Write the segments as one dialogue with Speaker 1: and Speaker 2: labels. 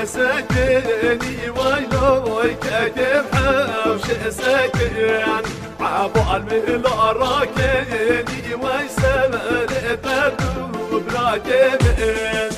Speaker 1: سكني ويلوي كتب حوش سكن عبو المهل راكني ويسمر بدو براكني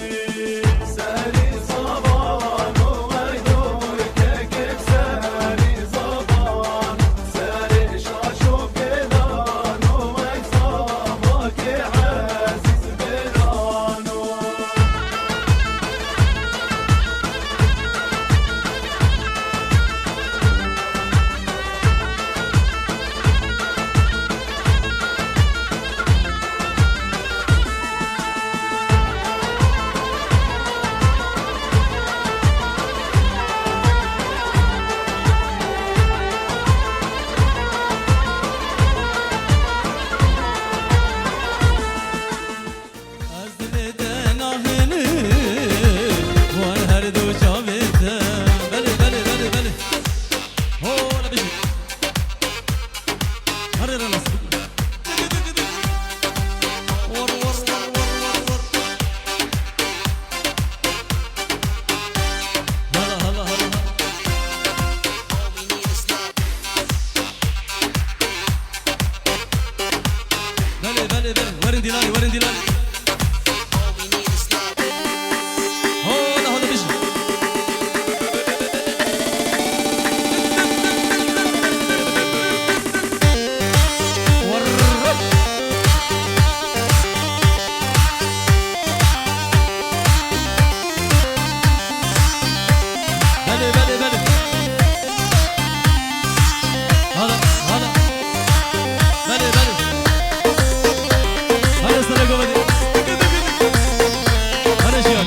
Speaker 2: ورن ديلاني ورن ديلاني هذا هذا بيجي بلي بلي بلي هذا هذا بلي بلي هذا سنة قبدي هذا شيء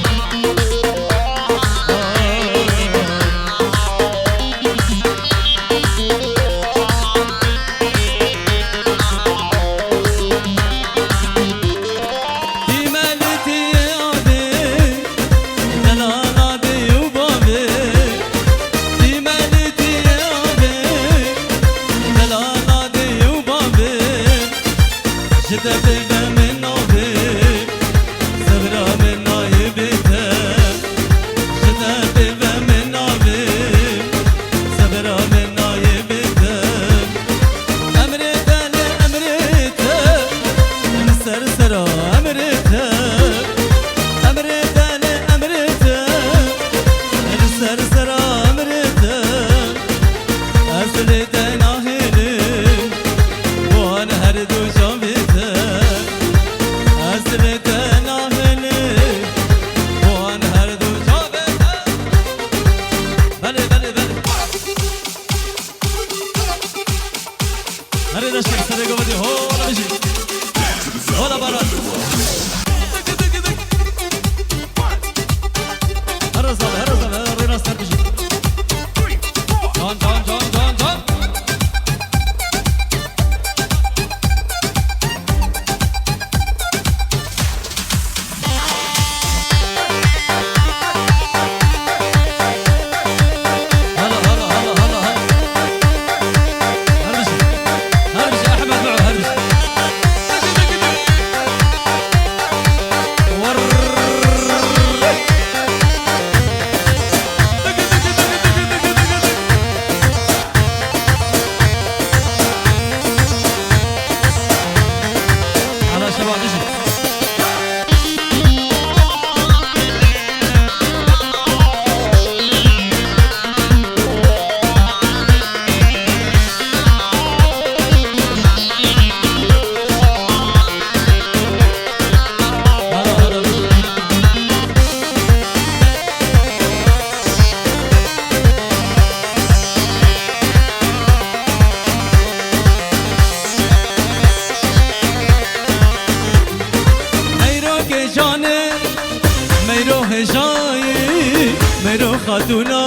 Speaker 3: मेरो खातूना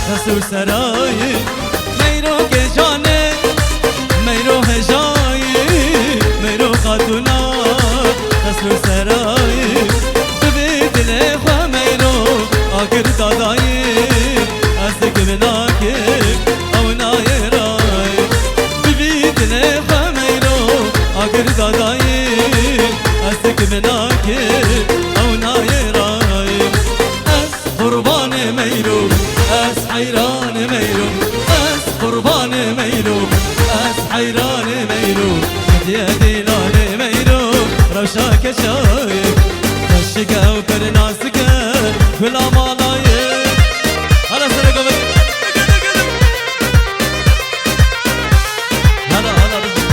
Speaker 3: ससुर सराय मेरो के जाने मेरो है जाए मेरो खातूना ससुर सराय तुबे दिले ख्वा मेरो आखिर दादाए असक मिला के औनाए राय तुबे दिले ख्वा मेरो आखिर दादाए असक मिला के औनाए राय قربان ميرو يا ديلاني ميرو روشاك شايف تشكا وكرناسك كل مالايك هلا سرقة هلا هلا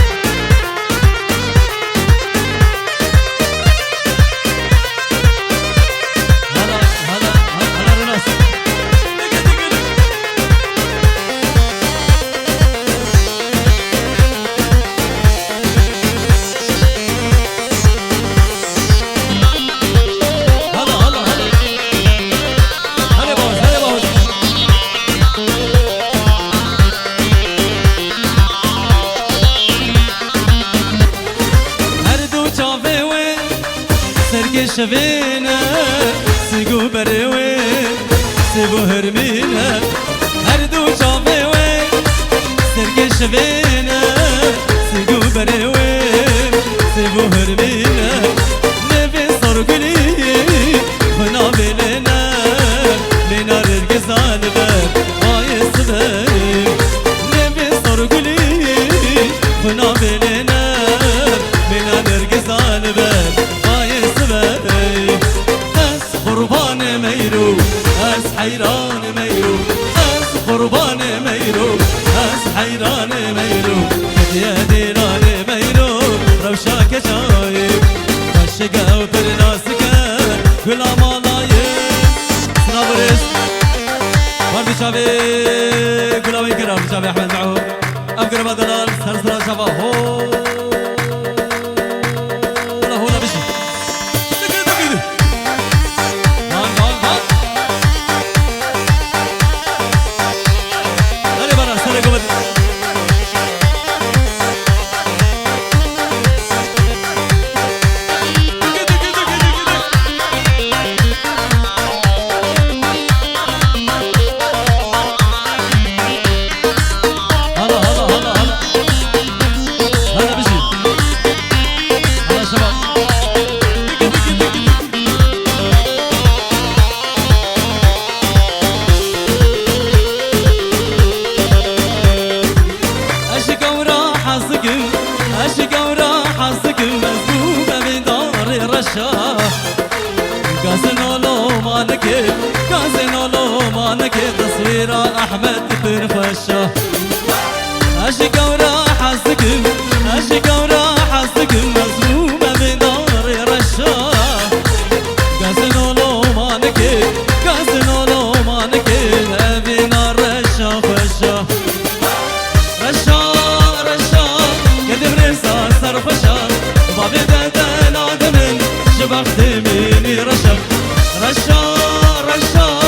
Speaker 3: شفينا سيقو بروي سيبو هرمينا هردو شافيوي سرقي شفينا سيقو بروي سيبو هرمينا نبي صرقلي خنا بلنا لنا ررقز البر هاي السبب نبي صرقلي خنا بلنا لنا ررقز البر قربان ميرو أس حيران ميرو أس قربان ميرو أس حيران ميرو يا ديران ميرو روشاك شايب فشقا وبرناسك كل مالايك سنابرس وردي شابي كل ما يكرم شابي أحمد معه أفقر بدلال سرسرا شابا هو تصوير أحمد بن فشاه أشق وراح السكن أشق وراح السكن مزمومة بدار رشاه قاسنو لو ما نكل قاسنو لو ما نكل أبينا رشاه فشاه رشاه رشاه قدم رسا صرف شاه بابي بدل آدم شبخت مني رشاه رشاه رشاه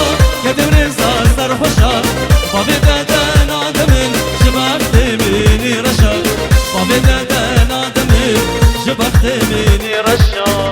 Speaker 3: قدم رسا صرف شاه بابي بدل آدم شبخت مني رشاه بابي بدل آدم شبخت مني رشاه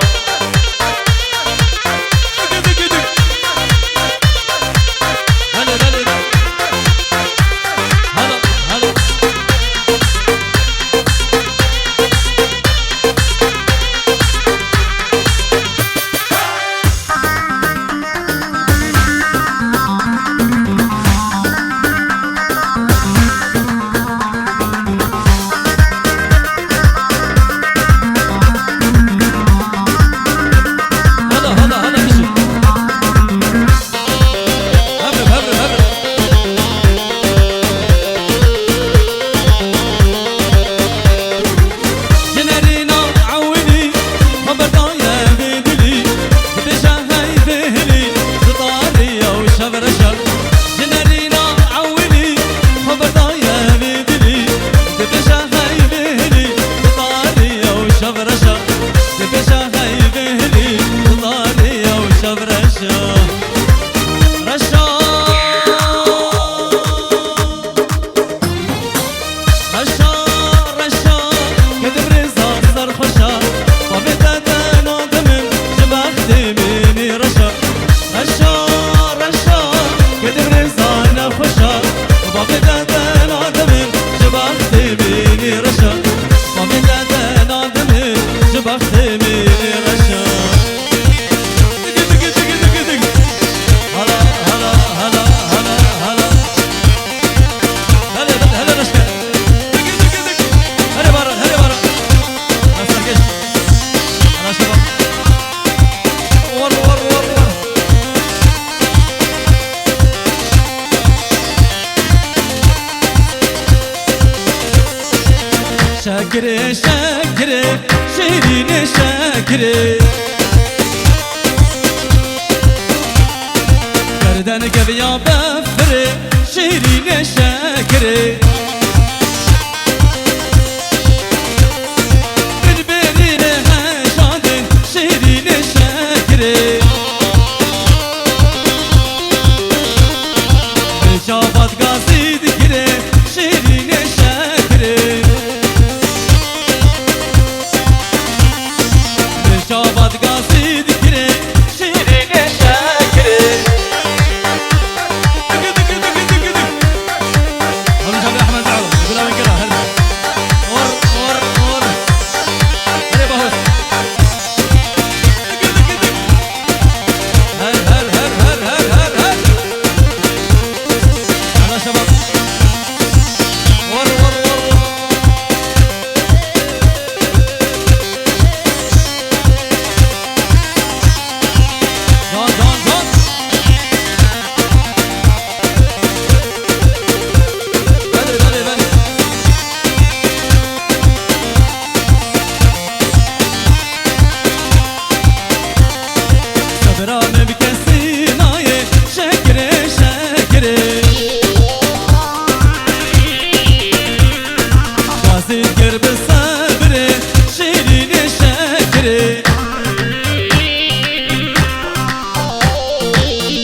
Speaker 3: شكري شكري شيرين شكري بردن قبيا بفري شيرين شكري شافت قصيد كري شيرين شكري شافت قصيد كري شيرين شكري هم شاب احمد عوض يقول وين كده هلا اور هلا بهوس هل شباب ور دون بلي صبران بكسيناي شكري شكري ذكر بالصبر شيرين شكري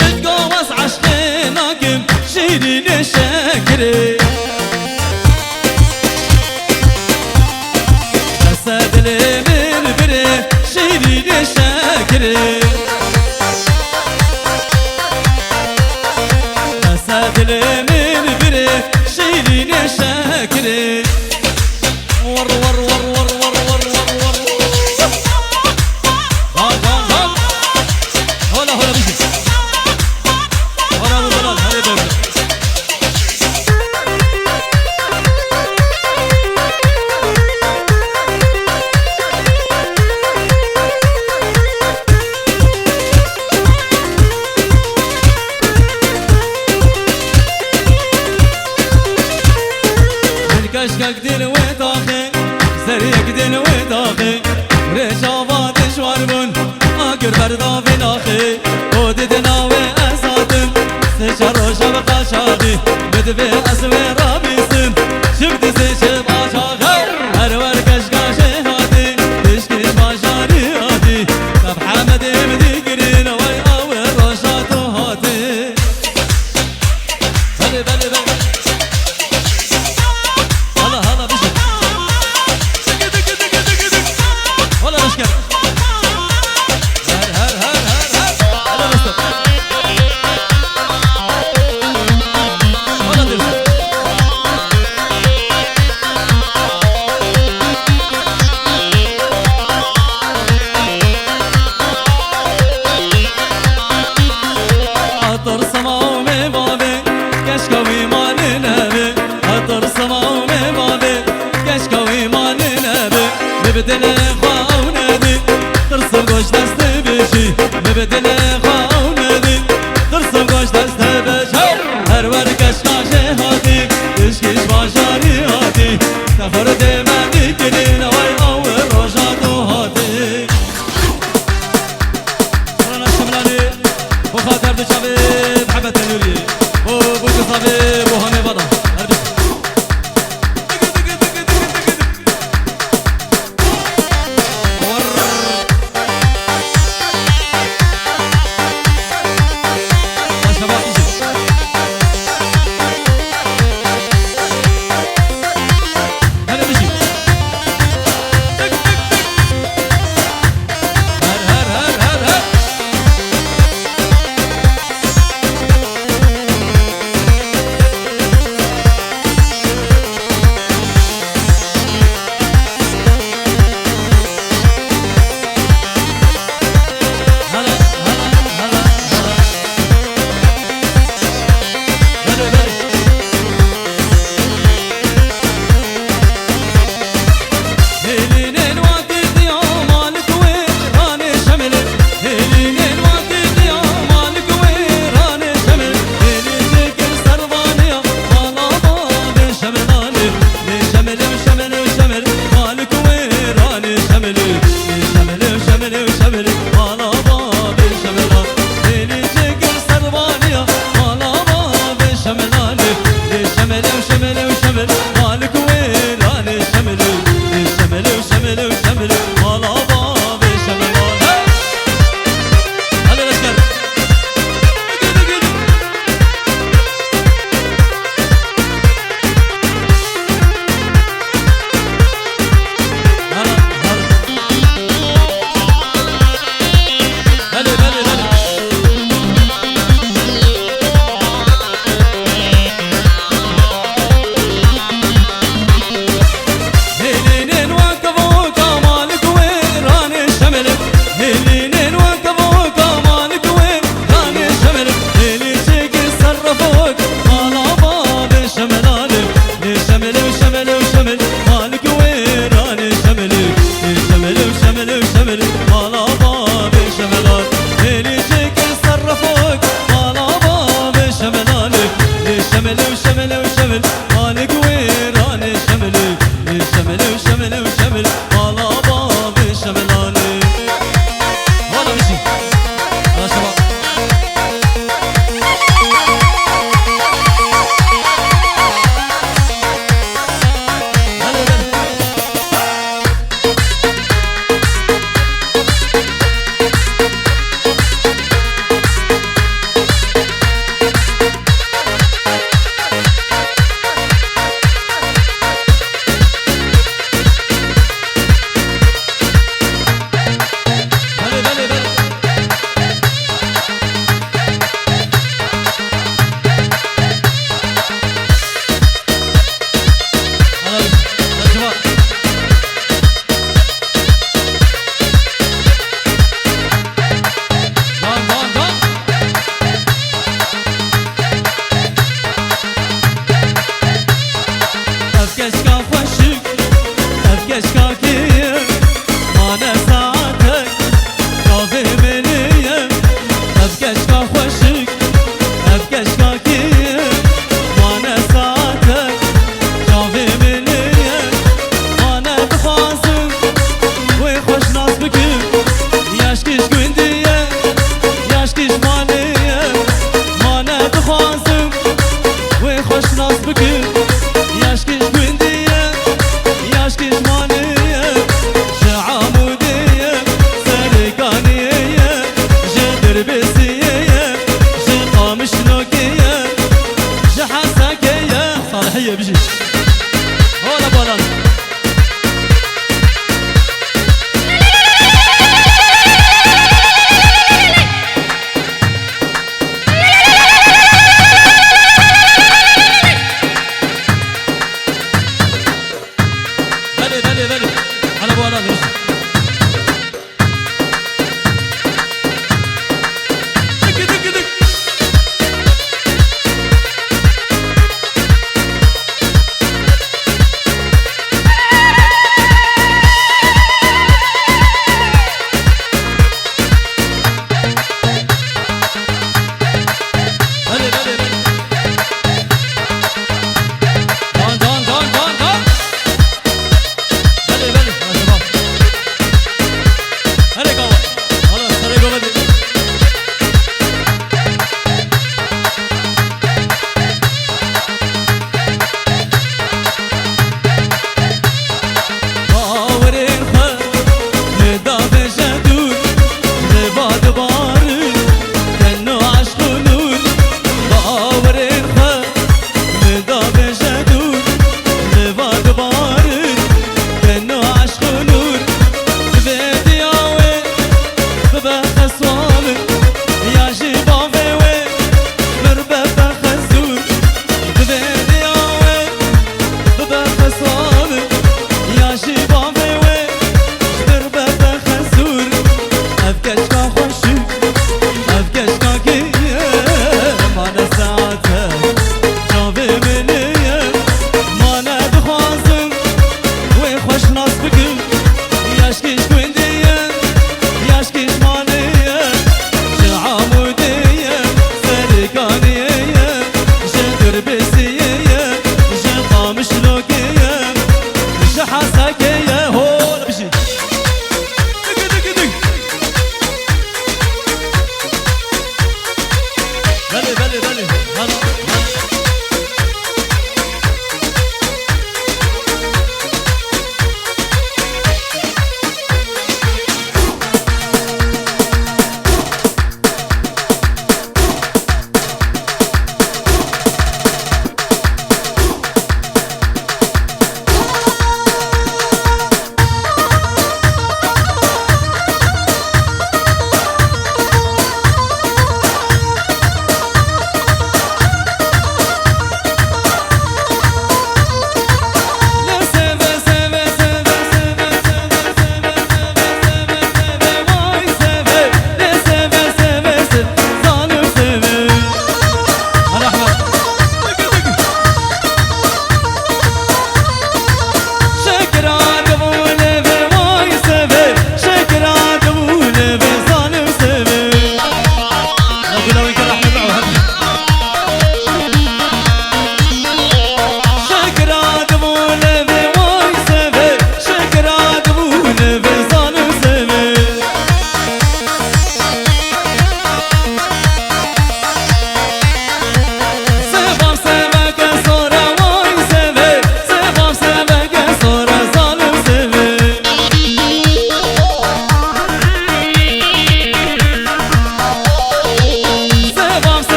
Speaker 3: نتقوص عشقناكم شيرين شكري أسد الامير بري شيرين شكري أسد الامير بري شيرين شكري ور هلا بيجي هلا ابو بلال هلا بيبي الكشكك دين وطاخي زريك دين وطاخي وريشافات شواربون اكر بردا في ناخي وددنا واساتم سشر وشب قشاقي بدفي اسوي رابيسم شبت سشب عشاقي هرور كشكاشي هاتي تشكيش باشاري هاتي طب حمد مدي قرين وي اول رشاتو هاتي بلي هلا بيجي ولا مشكلة هلا مستر ولا دلسل عطر سماو مبابي كشكوي مال نبي عطر سماو مبابي كشكوي مال نبي ببدل خاونادي ترسم قوش دست بشي ببدل خاونادي ترسم قوش دست بشي هر ور كشكاشي هاتي تشكيش باشاري هاتي تفرد مدي كدين وي اول رجاتو هاتي رانا الشملاني وخاطر دشابي محبة النوري وبوش صابي وهمي بضا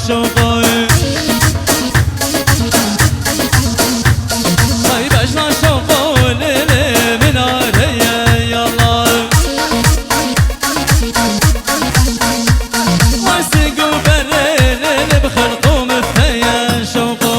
Speaker 3: شوقي طيب اجمع شوقي ليلي من عليا يلا واسقوا بريلي بخلقوا مثيا شوقي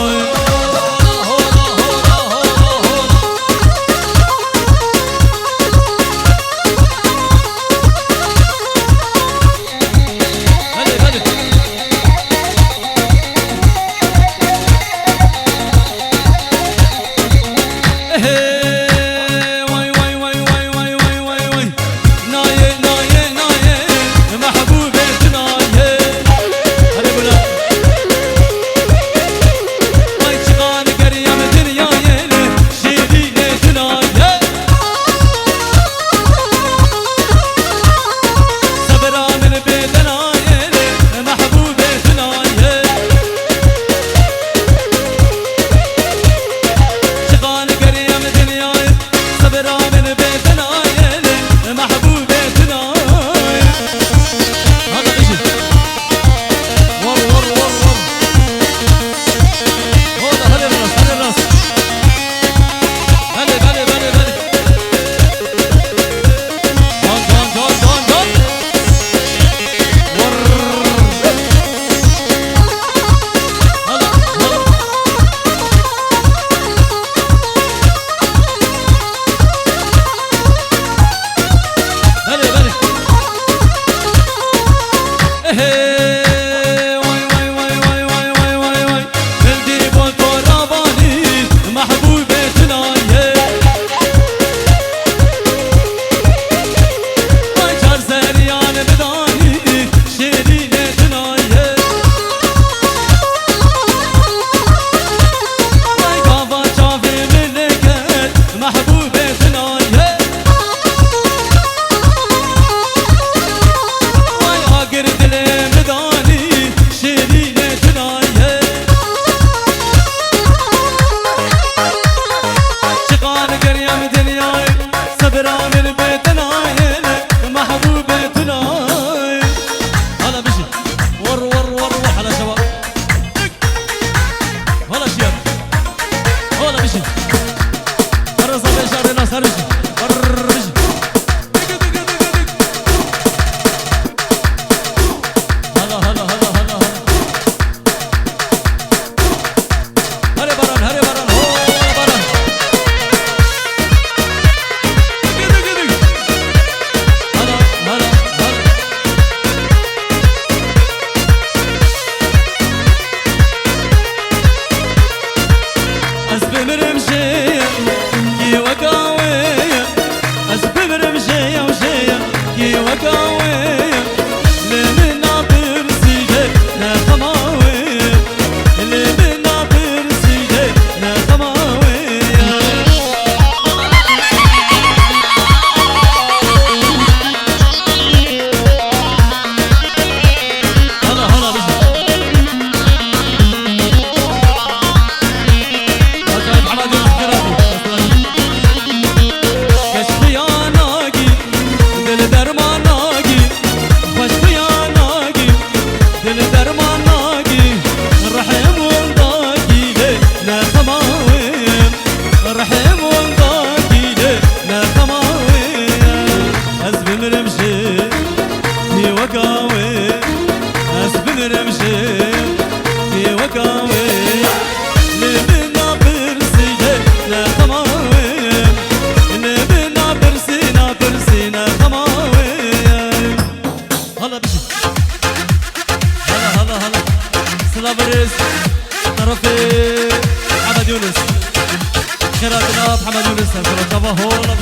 Speaker 3: محمد يونس الكرة هو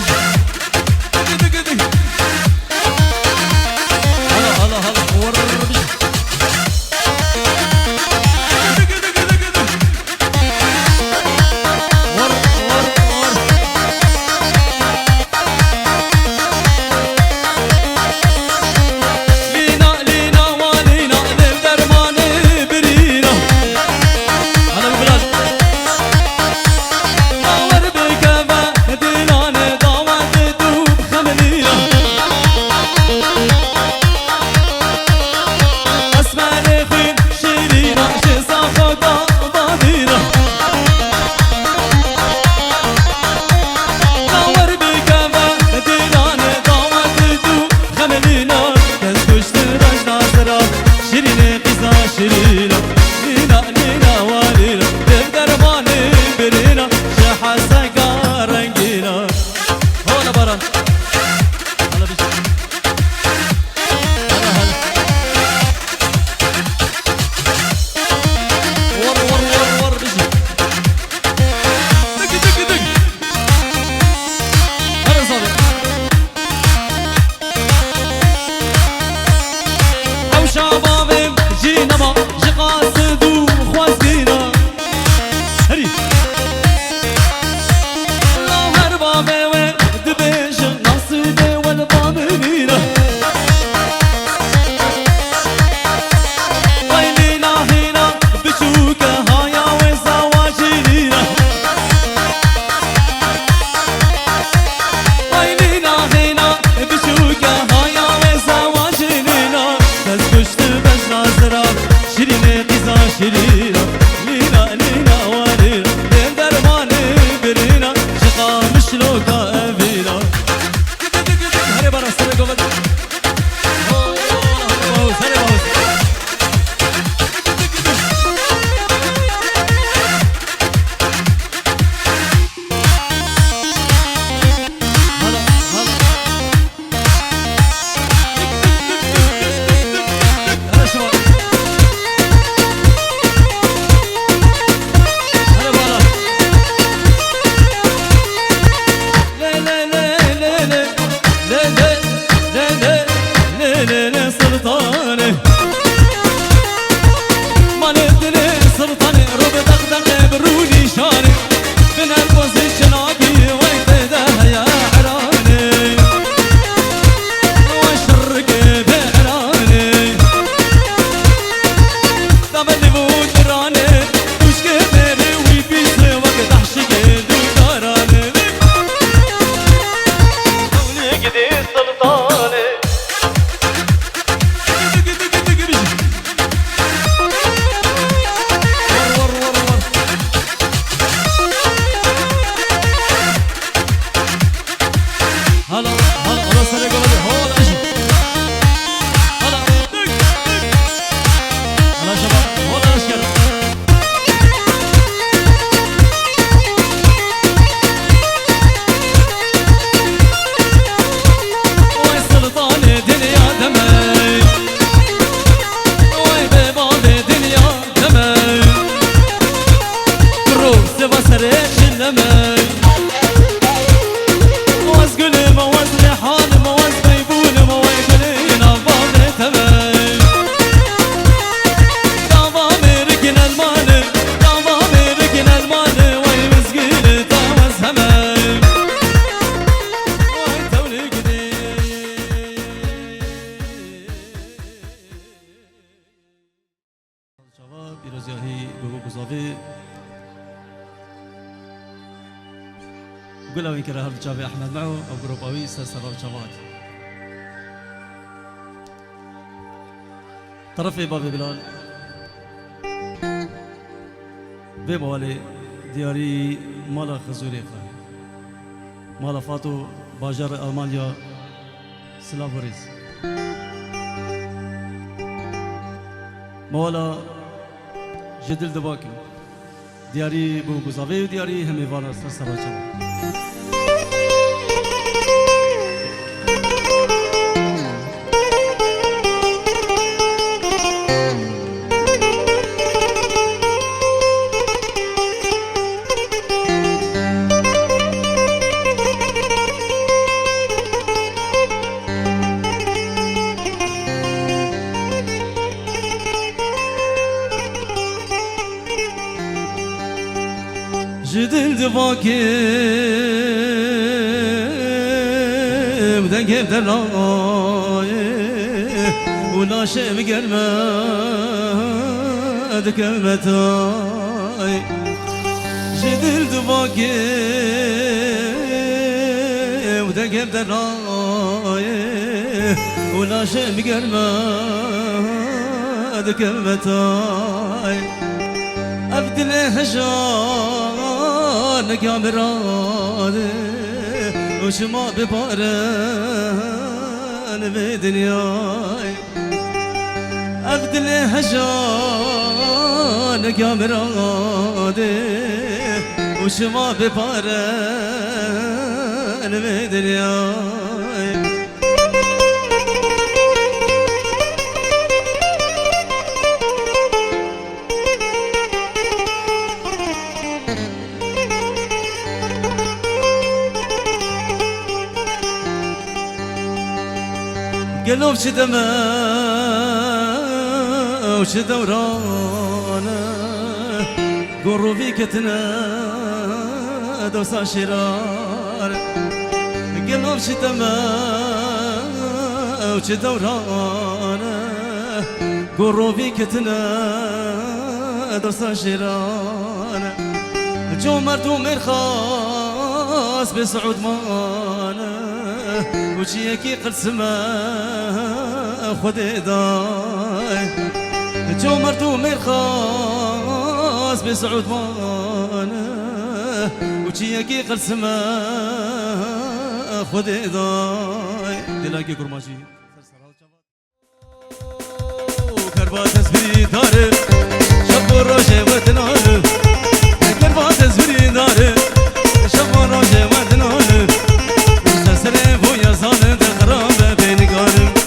Speaker 3: لينا لينا لينا ولينا بين درماني برينا شقا مشلوكا أبينا هري برا سرقو بدو سرقو قولوا وين كره هذا جابي احمد معه او جروب اوي سلسله شباب طرفي بابي بلال بموالي دياري مالا خزوري مالا فاتو باجر المانيا سلافوريز مولا جدل دباكي دياري بوغوزافي ودياري همي فانا سلسله شباب جدل دفاكم دنقم دراي ولا شيء مقرمة دكمتاي جدل دفاكم دنقم دراي ولا شيء مقرمة دكمتاي أبدل هجان كامراني وشما ببارن بدنياي أبدل هجان كامراني وشما ببارن بدنياي قلوب شدمة وشدورانا قروبي كتنا دوسا شرار قلوب شدمة وشدورانا قروبي كتنا دوسا شرار جو مردو مرخاص بسعود مانا وشيكي قد سما خد داي جو مردو مرخاص في سعود وانا وشيكي قلسما خذ ضاي دلاكي كرماشي كربات تسبري دار شب روجه ودنال كربات تسبري دار شب روجه ودنال سسره بويا زال خراب بين قارم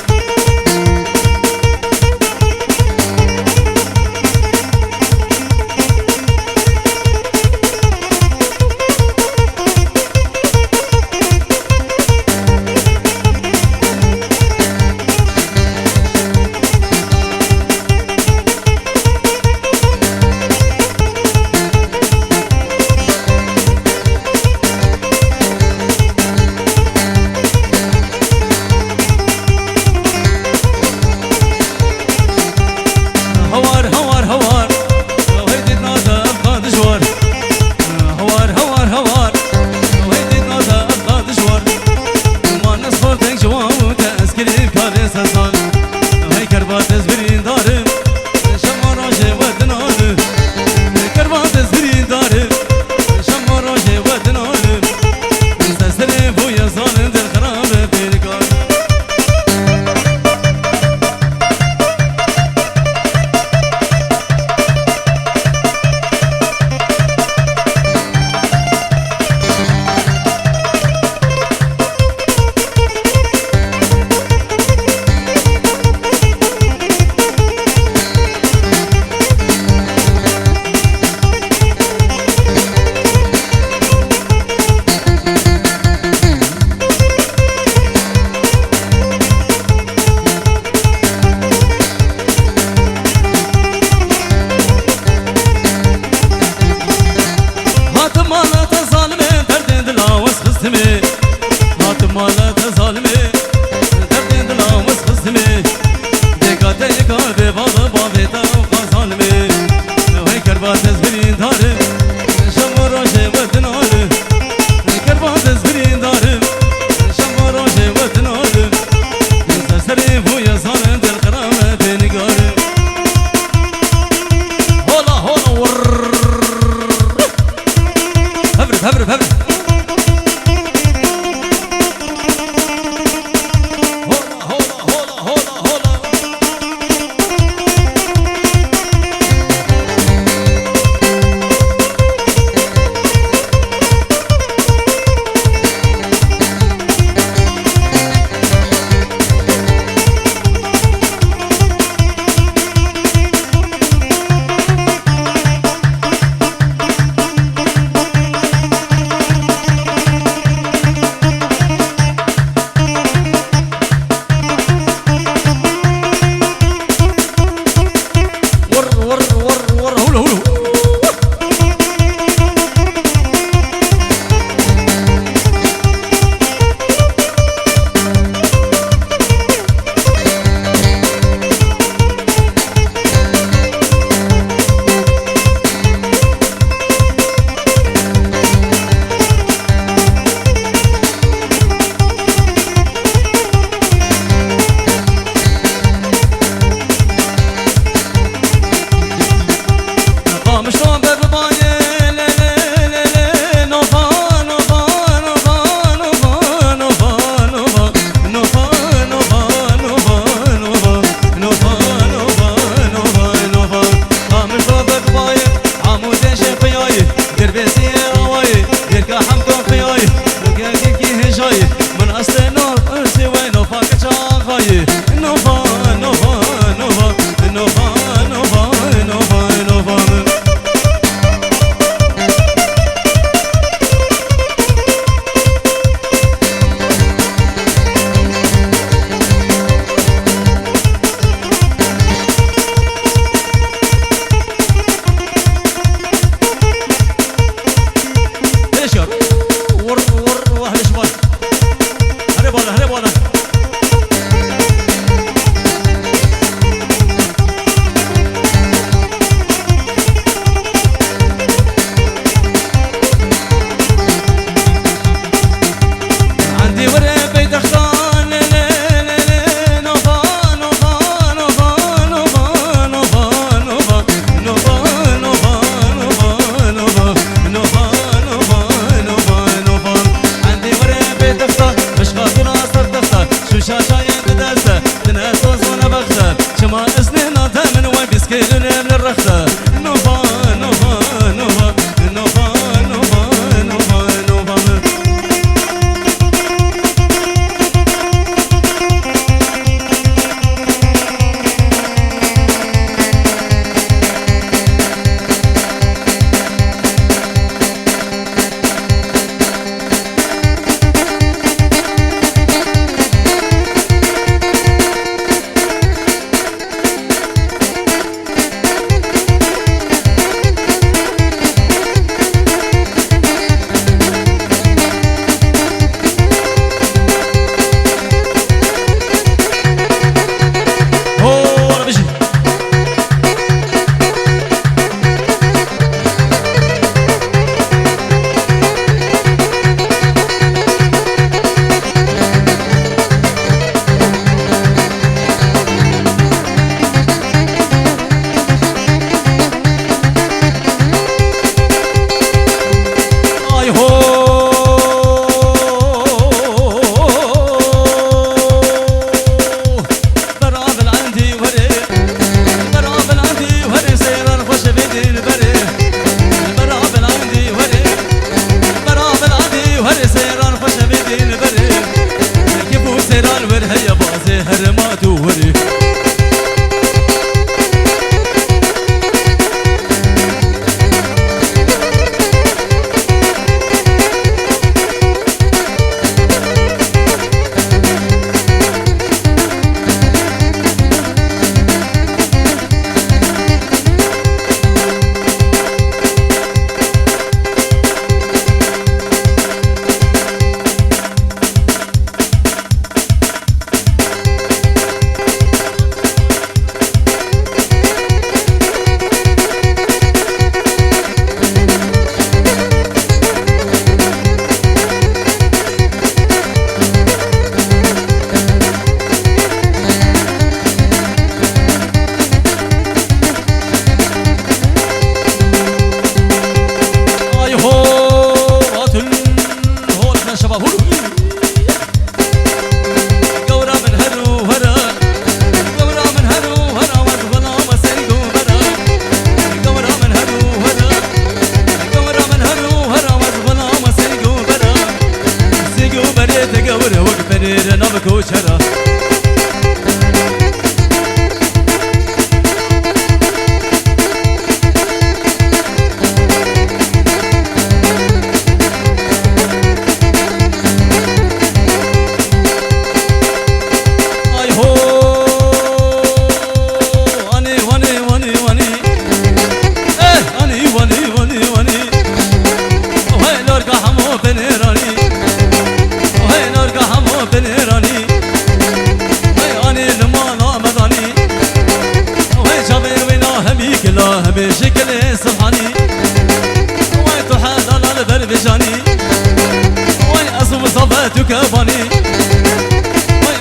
Speaker 3: كباني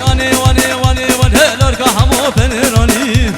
Speaker 3: واني واني واني واني لورك حمو فنراني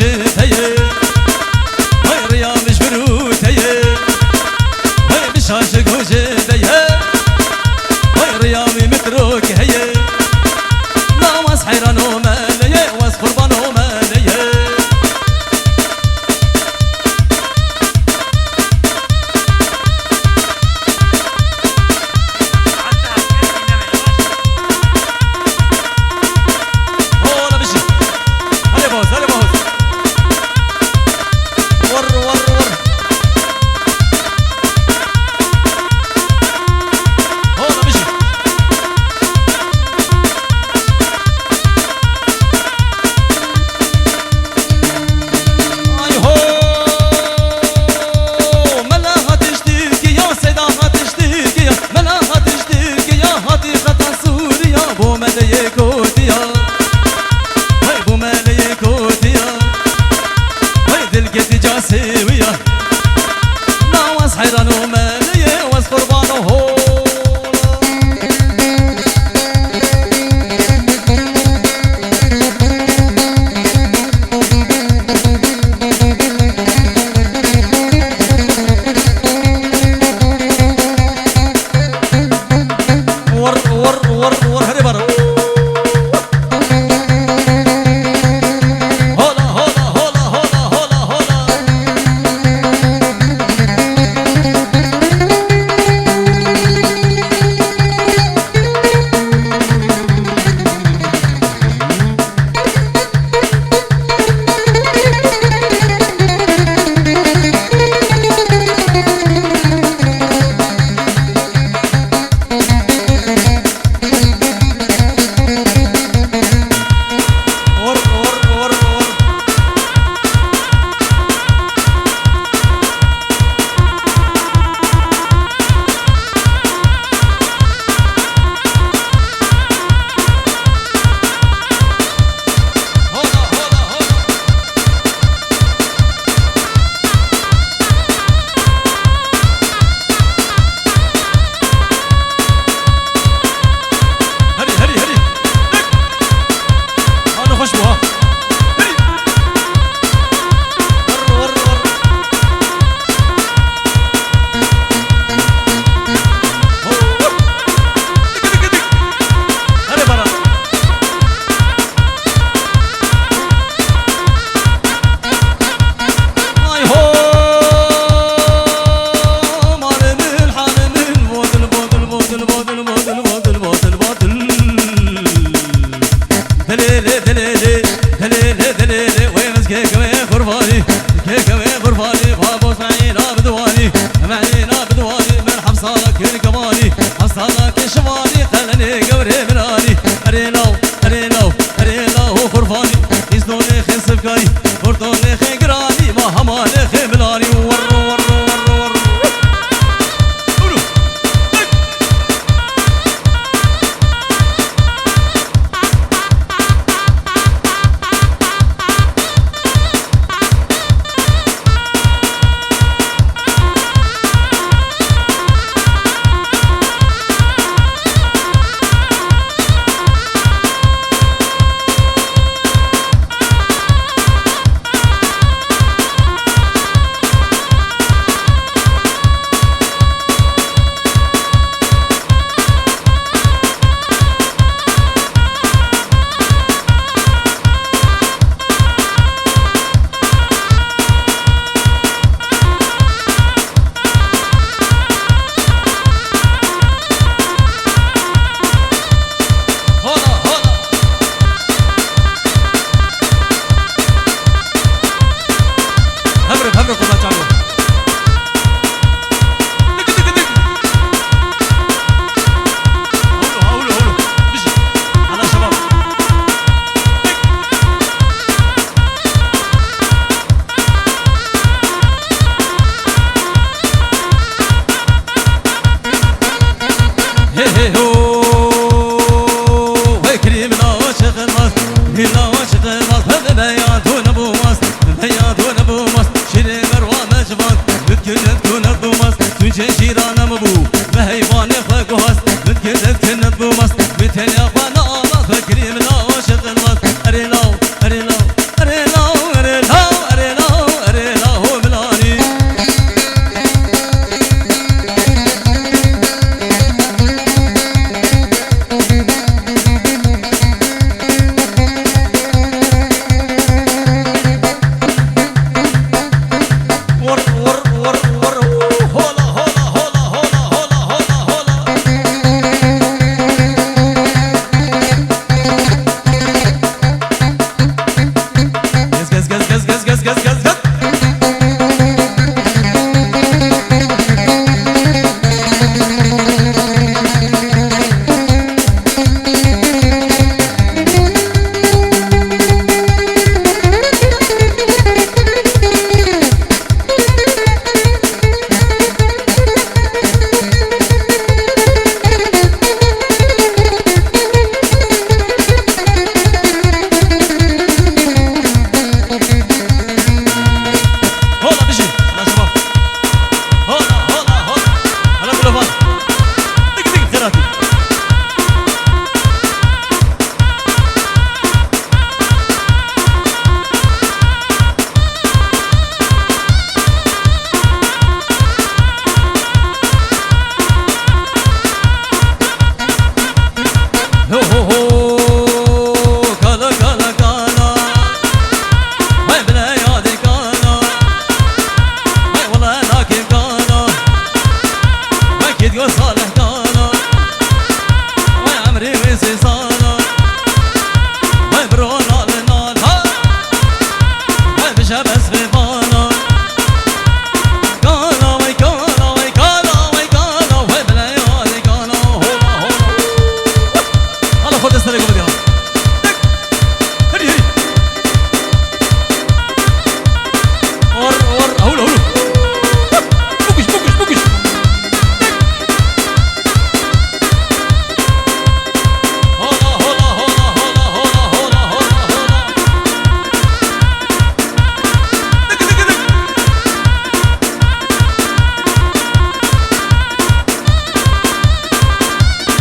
Speaker 3: جيت هي هاي ريام مش بروت هي هاي مش عاشق وجيت هي هاي ريامي متروك هي ناوس حيران ومالي واس قربان ومالي هولا بشي هلا بوز هلا بوز ور ور ور هولا بشي اي هو ملا هتشتكي يا سيدا هتشتكي يا ملا هتشتكي يا هاتي خطا سوريا بو ملي كوتيا هاي بو ملي كوتيا هاي دلقتي جاسويا ناوس حيران ومالي واس قربان هو ور ور ور ور هري برا هولا هولا هولا هولا هولا هولا ور ور ور ور هولا هولا هولا هري هري هري انا خش بها هري ور ور ور هو دق دق دق هري برا اي هو مال من حال من بودل بودل بودل بودل بودل بودل بودل بودل دليلي دليلي دليلي دليلي ويمس كيك وين قرباني كيك وين قرباني بابو معينا بدواني معينا بدواني من حمصالك الكماني حمصالك الشمالي خلني قبري مناني اريلو اريلو اريلو قرباني يزنوني خين سفكاني فردوني خين قراني ما هماني خين ملاني ور ور ور ور قولوا وجا بس غيبانا كالا وي كالا وي كالا وي كالا وي بليالي كالا هولا هولا هلا خد السرقة بديها هري هري ور ور هولا هولا بوكش بوكش بوكش هولا هولا هولا هولا هولا هولا هولا هولا دك دك دك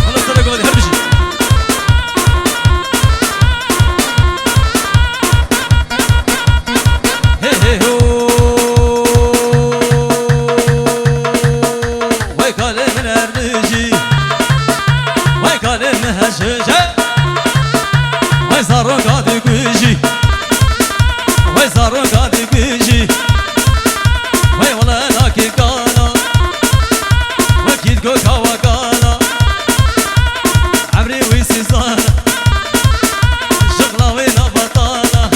Speaker 3: هلا السرقة بديها هربشي هي هي هو وي قال من الرجي وي قال من هالشجع وي صار قاعد يجي وي صار قاعد يجي وي ولا لاكي قالا وكيد كوكا وقالا عمري ويسي صار شغلة وين بطالة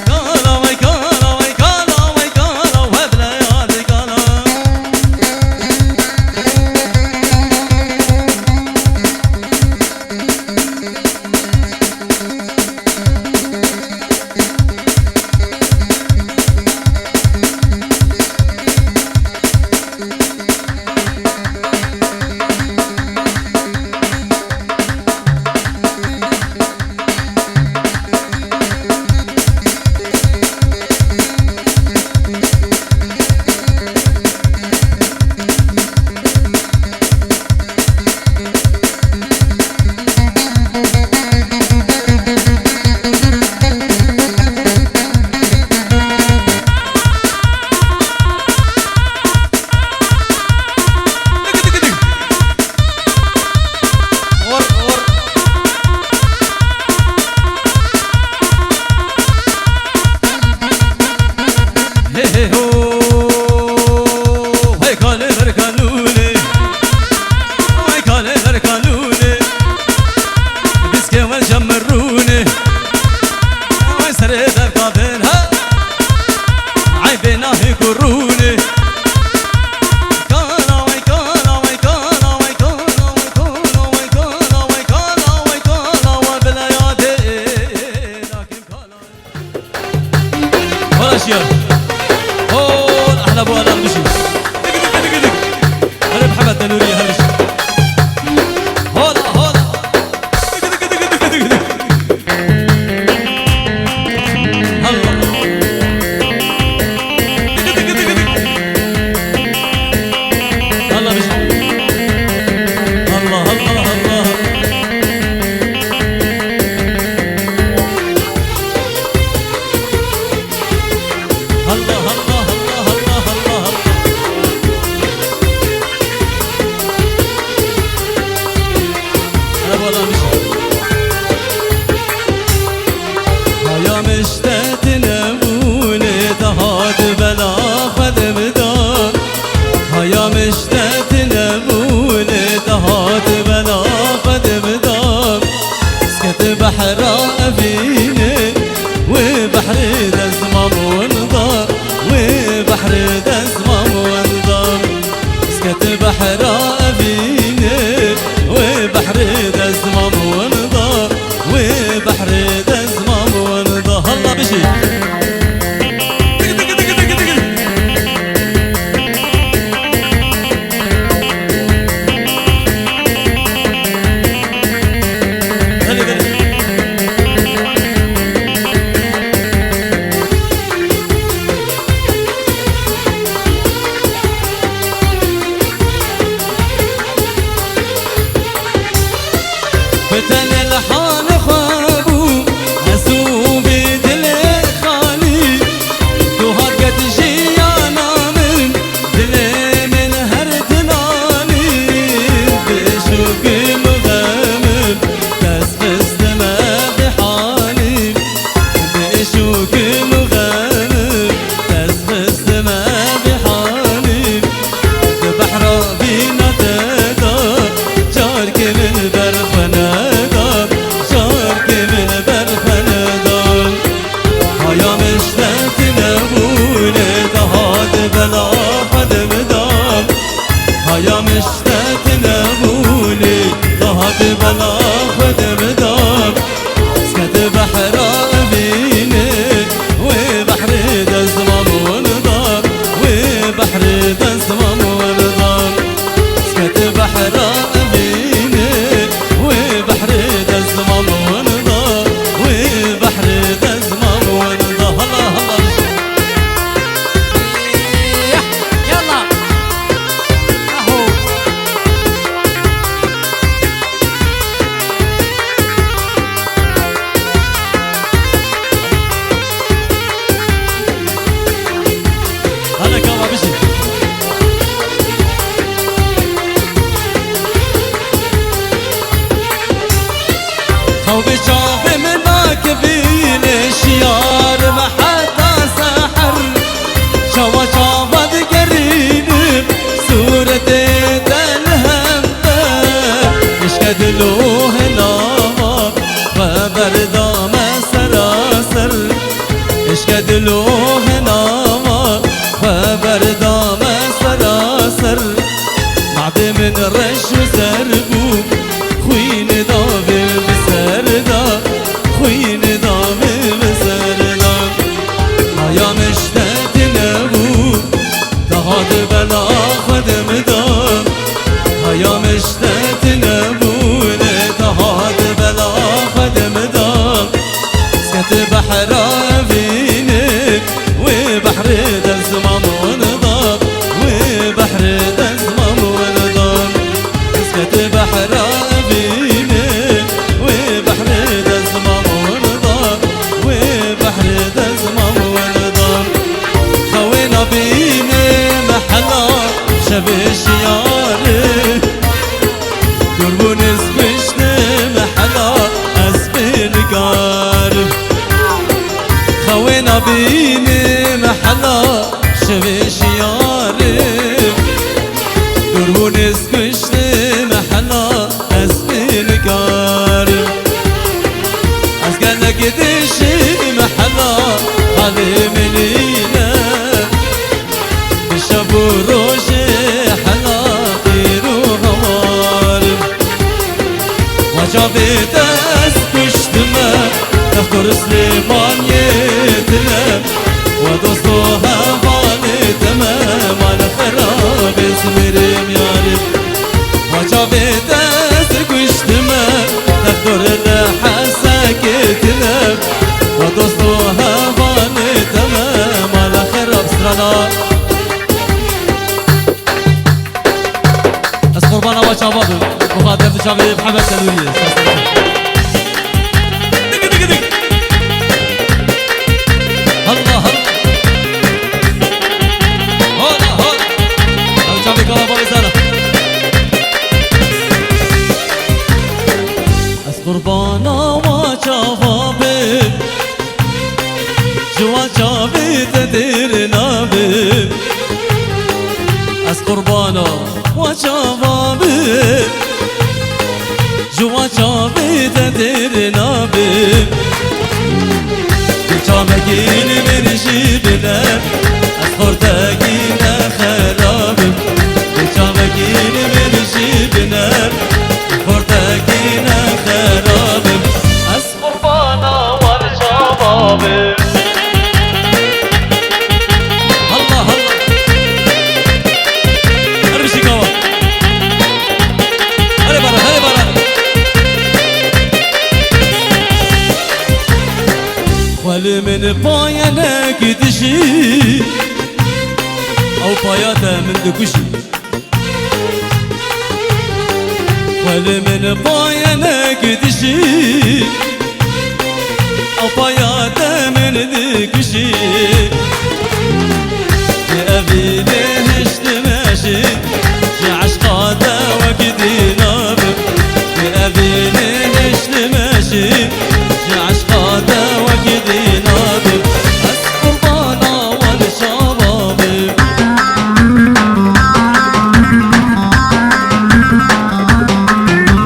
Speaker 3: كالا وي كالا وي كالا وي كالا وبليالي كالا دك دك دك ور ور هي هي هو وي قال بركالوني وي قال بركالوني بسكي والجمروني وي سريد القابلها عيبنا يكروني كالا وي كالا وي كالا وي كالا وي كالا وي كالا وي كالا وي كالا وبليالي لكن كالا ولا شيء هون احلى ابو انا مشي دق دق دق دق انا محمد دنوريه هرش هولا هولا دق دق دق دق دق دق هلا دق دق دق دق هلا مشي الله الله الله الله الله الله الله الله انا ولا مش يا مشتاق نموني تهاد بلا خدم دار يا مشتاق نموني تهاد بلا خدم دار سكت بحر فيني وبحر دزمم ونضار وبحر دزمم ونضار سكت بحر فيني وبحر دزمم ونضار وبحر دزمم ونضار هلا بشي دق دق دق دق دق هلا هلا دلوه ناما وبردام سراسر بعد من رش وسربو خوين دابي بسردا خوين دابي بسردا هيا مشتاق نبو تهاد بلا خدم دام هيا مشتاق نبو تهاد بلا خدم دام سكت بحر فينك وبحر دزمام ونضام وبحر دزمام ونضام سكت بحر فينك وبحر دزمام ونضام وبحر دزمام ونضام خوينا بيني محلا شبش ياري قربون اسمشني محلا اسبين قارب خوينا بيني محلا شبش يارب قربون اسمشني محلا اسبين قارب اسقنا قدشي محلا حالي منينا بشابو روشي حلا طيرو هوارب وجابت اسكشتما تذكر سليمان يتلم ودوستوها فاني تمام على خراب اسمريم يارب وجابت اسكشتما تذكر الحساك يتلم ودوستوها فاني تمام على خراب سرانا قربانا وشباب مخاطب شباب محمد تلوية الله هلا هلا شباب كلام رسالة قربانا وشباب جوا شباب تديرنا بي قربانا وشبابي جوا شبابي تديرنا بي شامكين من جيبنا أسخر تاكينا خراب شامكين من جيبنا أسخر تاكينا خراب أسقربانا والشبابي من بايانا كدشي او باياتا من دكشي من بايانا كدشي او باياتا من دكشي لأبي لهشت ماشي جي عشقاتا وكدي نار لأبي لهشت ماشي جي عشقاتا وكدي نار أسقربانا والشباب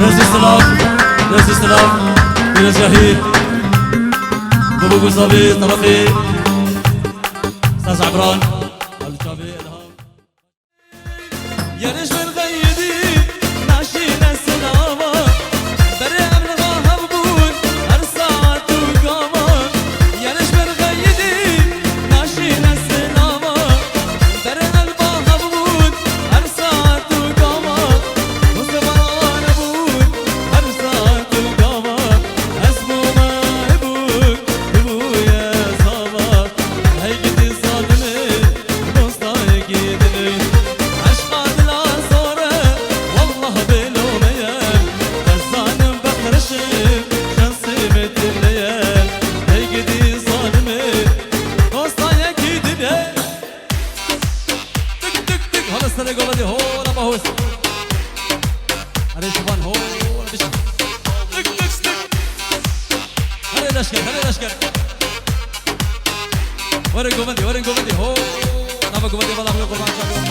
Speaker 3: رزي السلام رزي السلام من شهيد بابو صبي طرفي استاذ عمران الشافي الهام يا نجم الغيدي ناشينا السلامة بريء من الغهبون أرسعت وقامة يا نجم الغيدي ناشينا السلامة بريء الغهبون أرسعت وقامة وزمان أبون أرسعت وقامة أسمو ما أبوك أبويا صابك هيجتي صادمي نصطايق يدني عشقات العصارة والله بلوميان غزان بخرشم شنصيبة الليال هيجتي صادمي نصطايق يدني تك تك تك هلا السنة قبلي هو لما هو هلا شبان هو بش تك تك تك هلا الأشكال هلا الأشكال ورن قومندي هو نابا قومندي والله من القربان شابو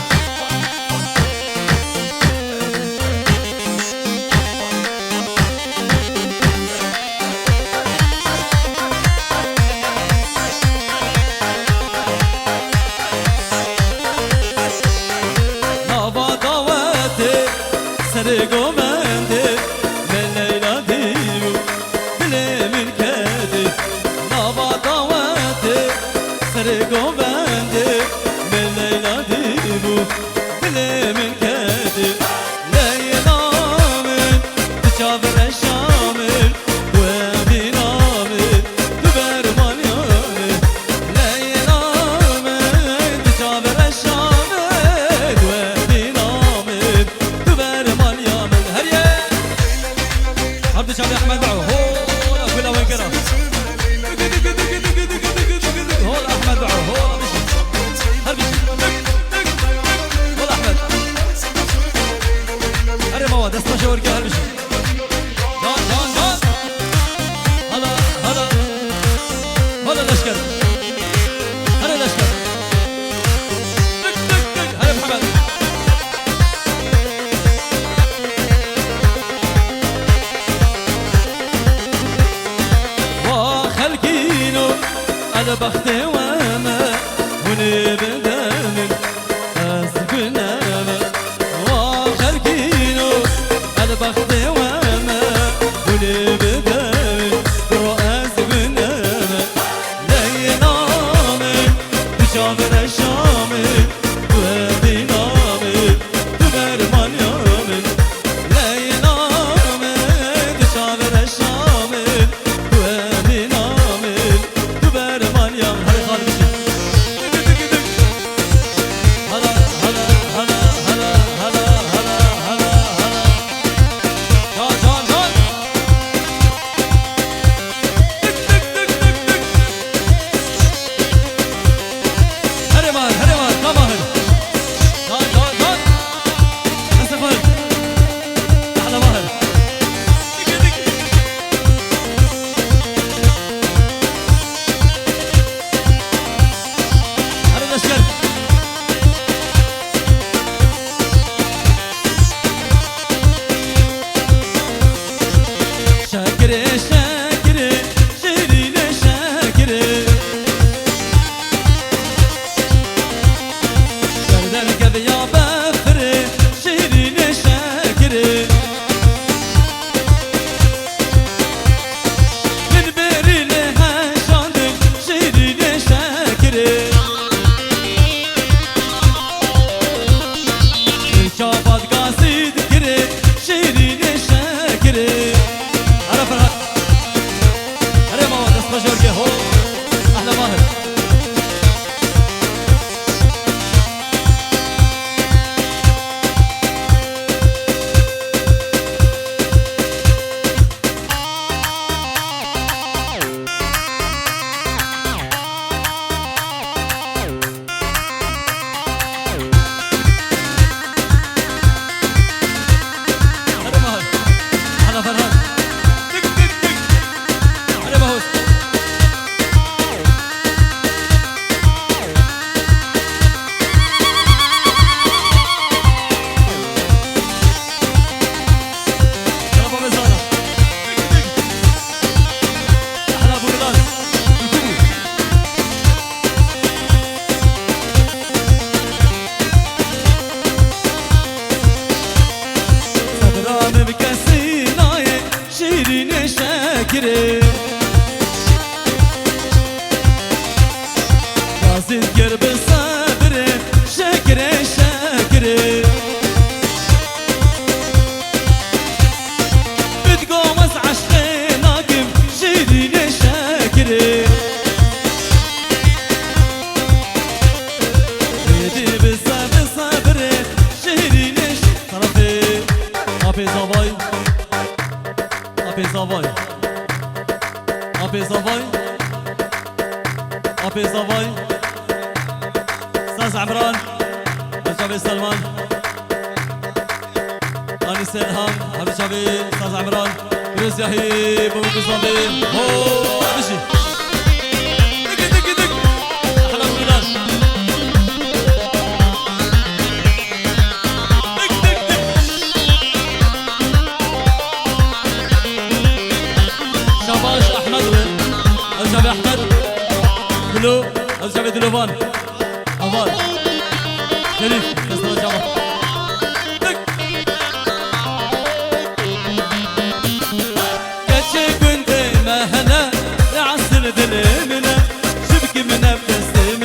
Speaker 3: سرقو بندي من ليلى ديبو دلي من كدي ليلى من تشابر الشامل ودينا من دبر مليون ليلى من تشابر الشامل ودينا من دبر مليون هريا عبد الشافي احمد معه هو كلها وين كده هو احمد معه هو هربي هو احمد هري مواد اسمه شوركه هربي جان جان جان هذا الاشكال هذا الاشكال هري محمد وخلقينو على بختي وما ونبدا من أسكنا وخلقينو على بختي وما ونبدا من رؤاس بنما لينا من تشامر الشامل ودينا من دبر مليون لينا من تشامر الشامل ودينا من دبر مليون هذا خالد هلا هلا هلا هلا هلا هلا هلا هلا جان جان جان هري ماهر ما ماهر جان جان جان استغفر احلى ماهر هذا الاشكال شاكري شاكري شيرين شاكري شردنك بيا بفري شيرين شاكري من بري لها شاندك شيرين شاكري الشافات قاصد كري شيرين شاكري أنا فرحان هري مواد اسمه جورجي هو أحلى ماهر هري ماهر أحلى فرحان دق دق دق هري مهوس يا أبو مزارة دق دق أحلى أبو رضاس الكوبو صدران بكسيناي شيرين شاكري قاصد قرب الصبر شاكري شاكري بتقومس عشقي ناقم شيرين شاكري بدي بالصبر صبر شيرين طرفي أبي زواي أبي زواي أبي زواي أبي زواي أستاذ عمران الشعبي سلمان أني سلهام حبيب الشعبي أستاذ عمران فيروز يحيى بوك الصبي هو مشي دق دق دق أحلى بلاد دق دق دق شباش أحمد الشعبي أحمد دلو الشعبي دلوفان أفضل شريف كسر الجامعة كتشي كنت مهنا لعصر دلمنا شبك من ابتسم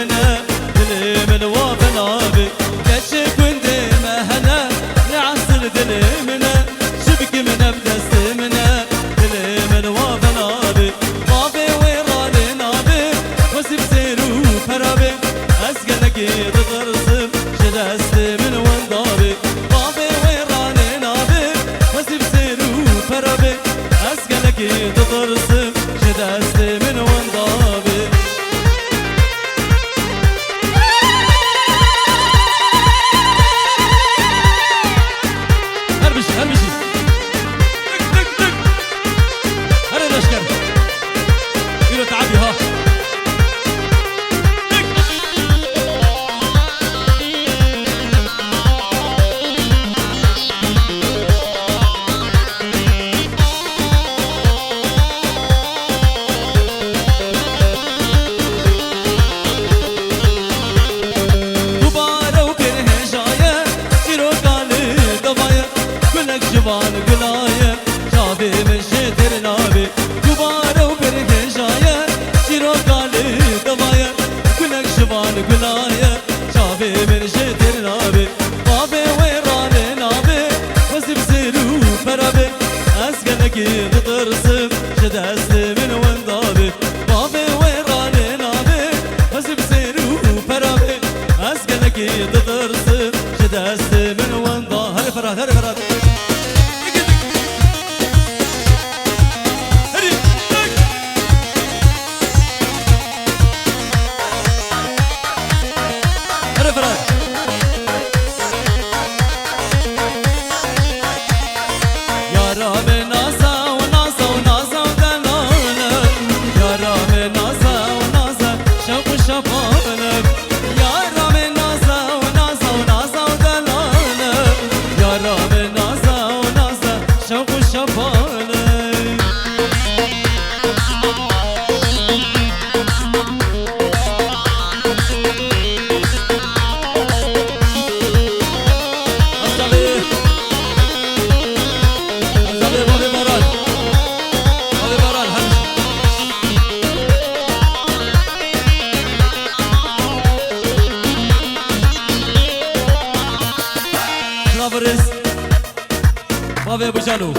Speaker 3: بابي ابو جانو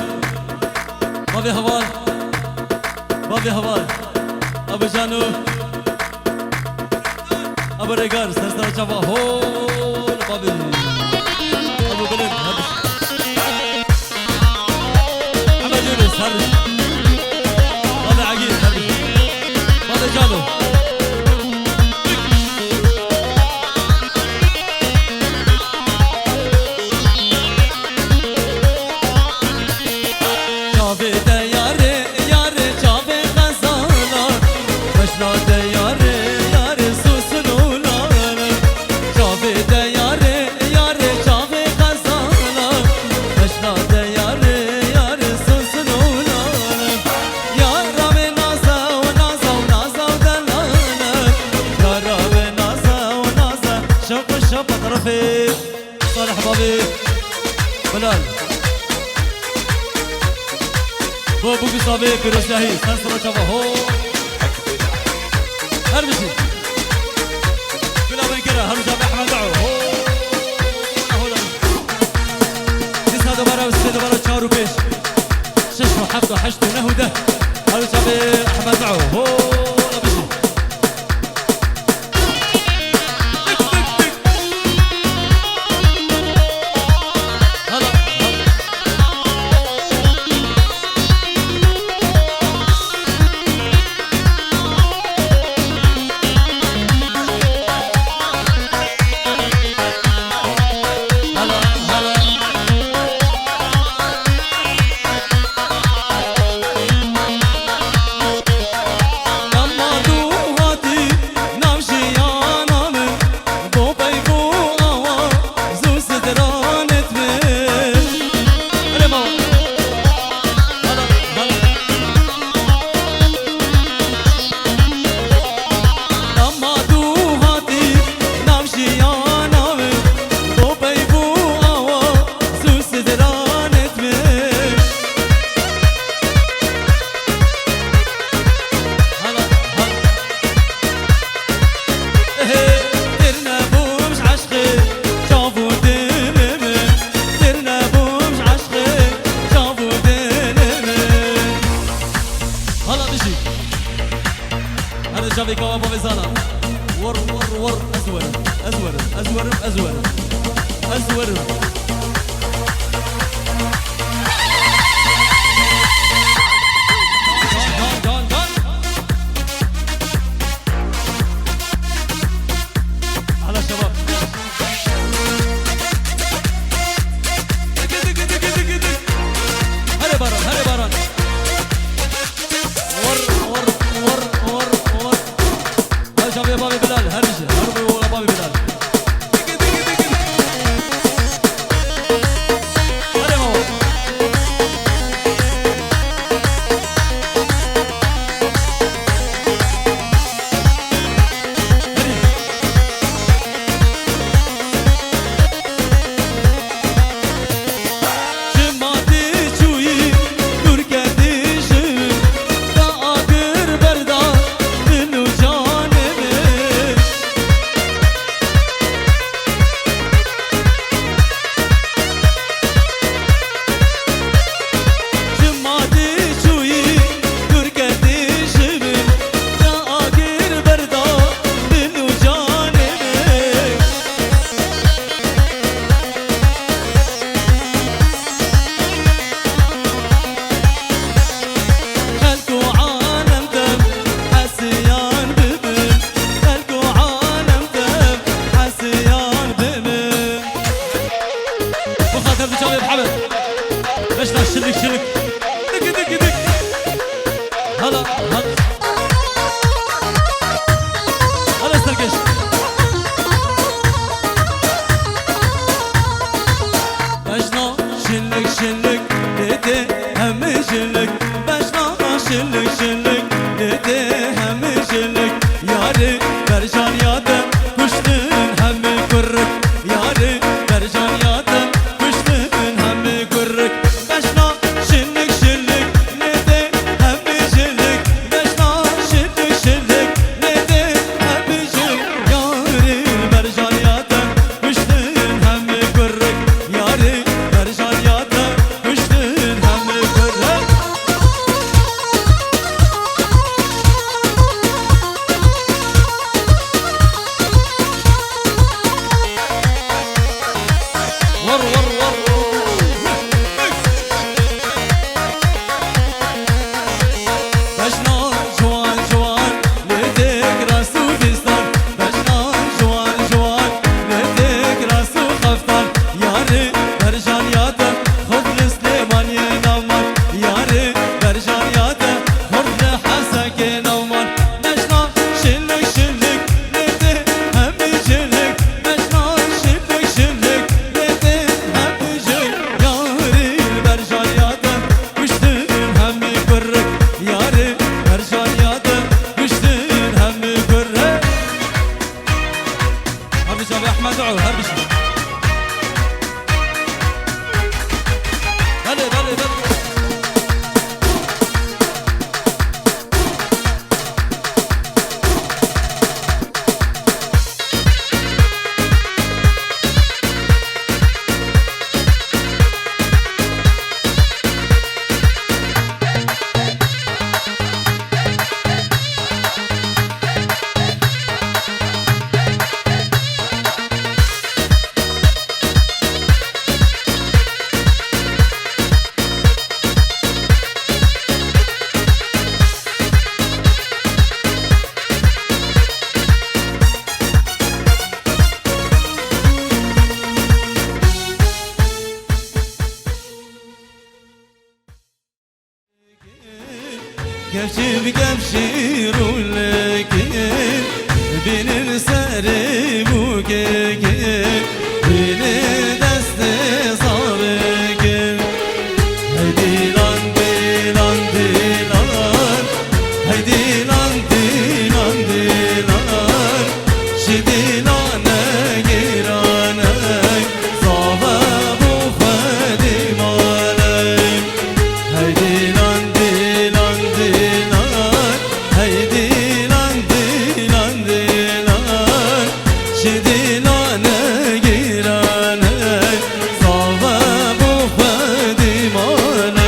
Speaker 3: بابي هوال بابي هوال ابو جانو ابو ريغار سرسر جابا هول بابي ابو بلد هبش محمد يونس هبش بابي عقيل هبش بابي جانو صالح بابي بلال بابو بيصابي كروسياهي سنسرة شافا هو هرمشي بلا وين كده هرمشي احمد دعو هو هو ديس هذا برا والسيدة برا تشارو بيش شش وحفظ وحشت ونهوده هرمشي احمد دعو هو شافي كوا بابي زانا ور ور ور ازور ازور ازور ازور ازور على شباب هري باران هري باران ور ور ور ور ور شافي بابي بلال هرجه هربي ولا بابي بلال
Speaker 2: احمد عور هربش بله بله بله
Speaker 3: Gevşi bir gevşi rulekin Benim seri bu gekin Beni deste sarıkin Haydi lan dilan dilan Haydi lan dilan dilan Şidilane girane Zava bu fedimane Haydi lan dilan dilan Haydi lan dilan dilan Şidilane girane Zava bu fedimane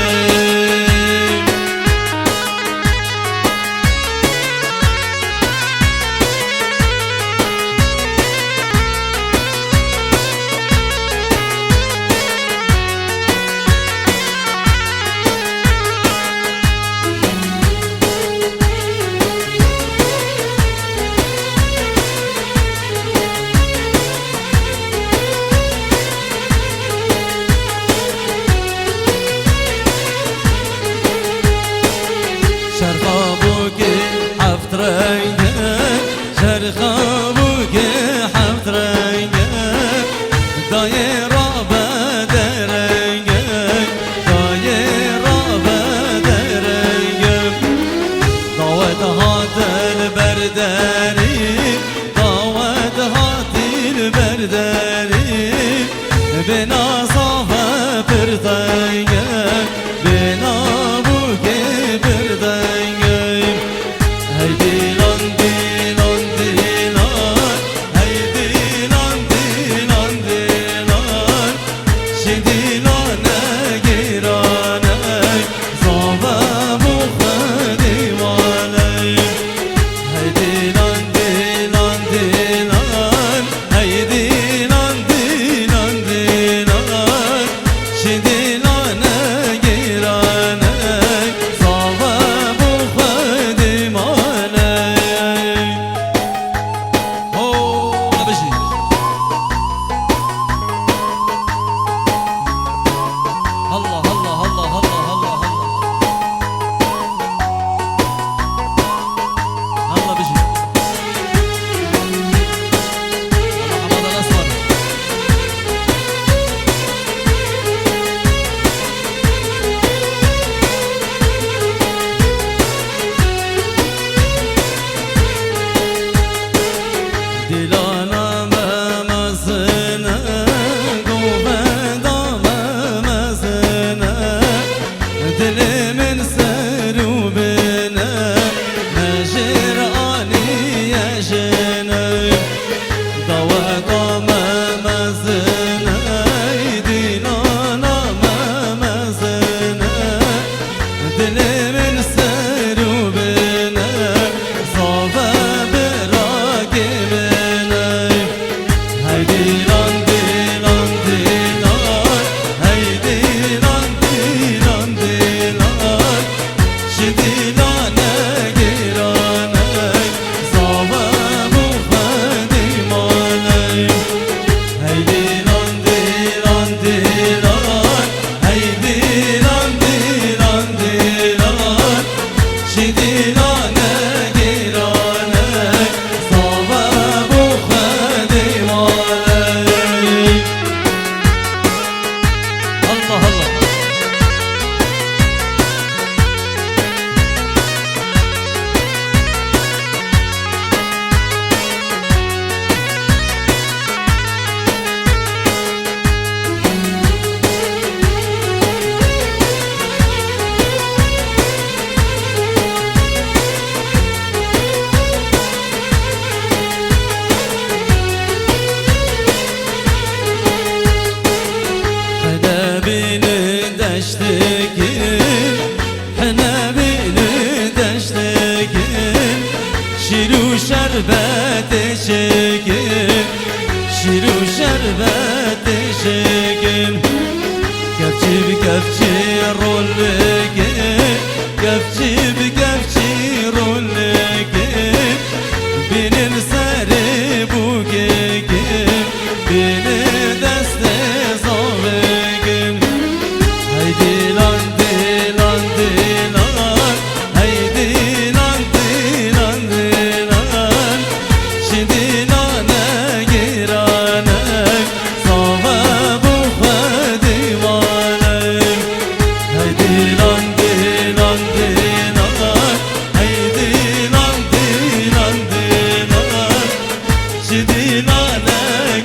Speaker 3: لالا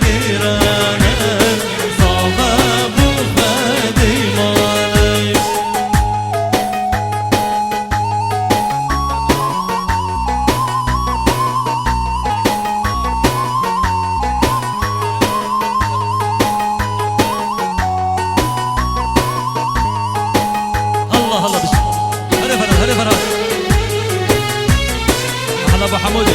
Speaker 3: قرانا صابا بوخدي مالي الله الله بس هلا فرح هلا فرح
Speaker 2: أحلى أبو حمودي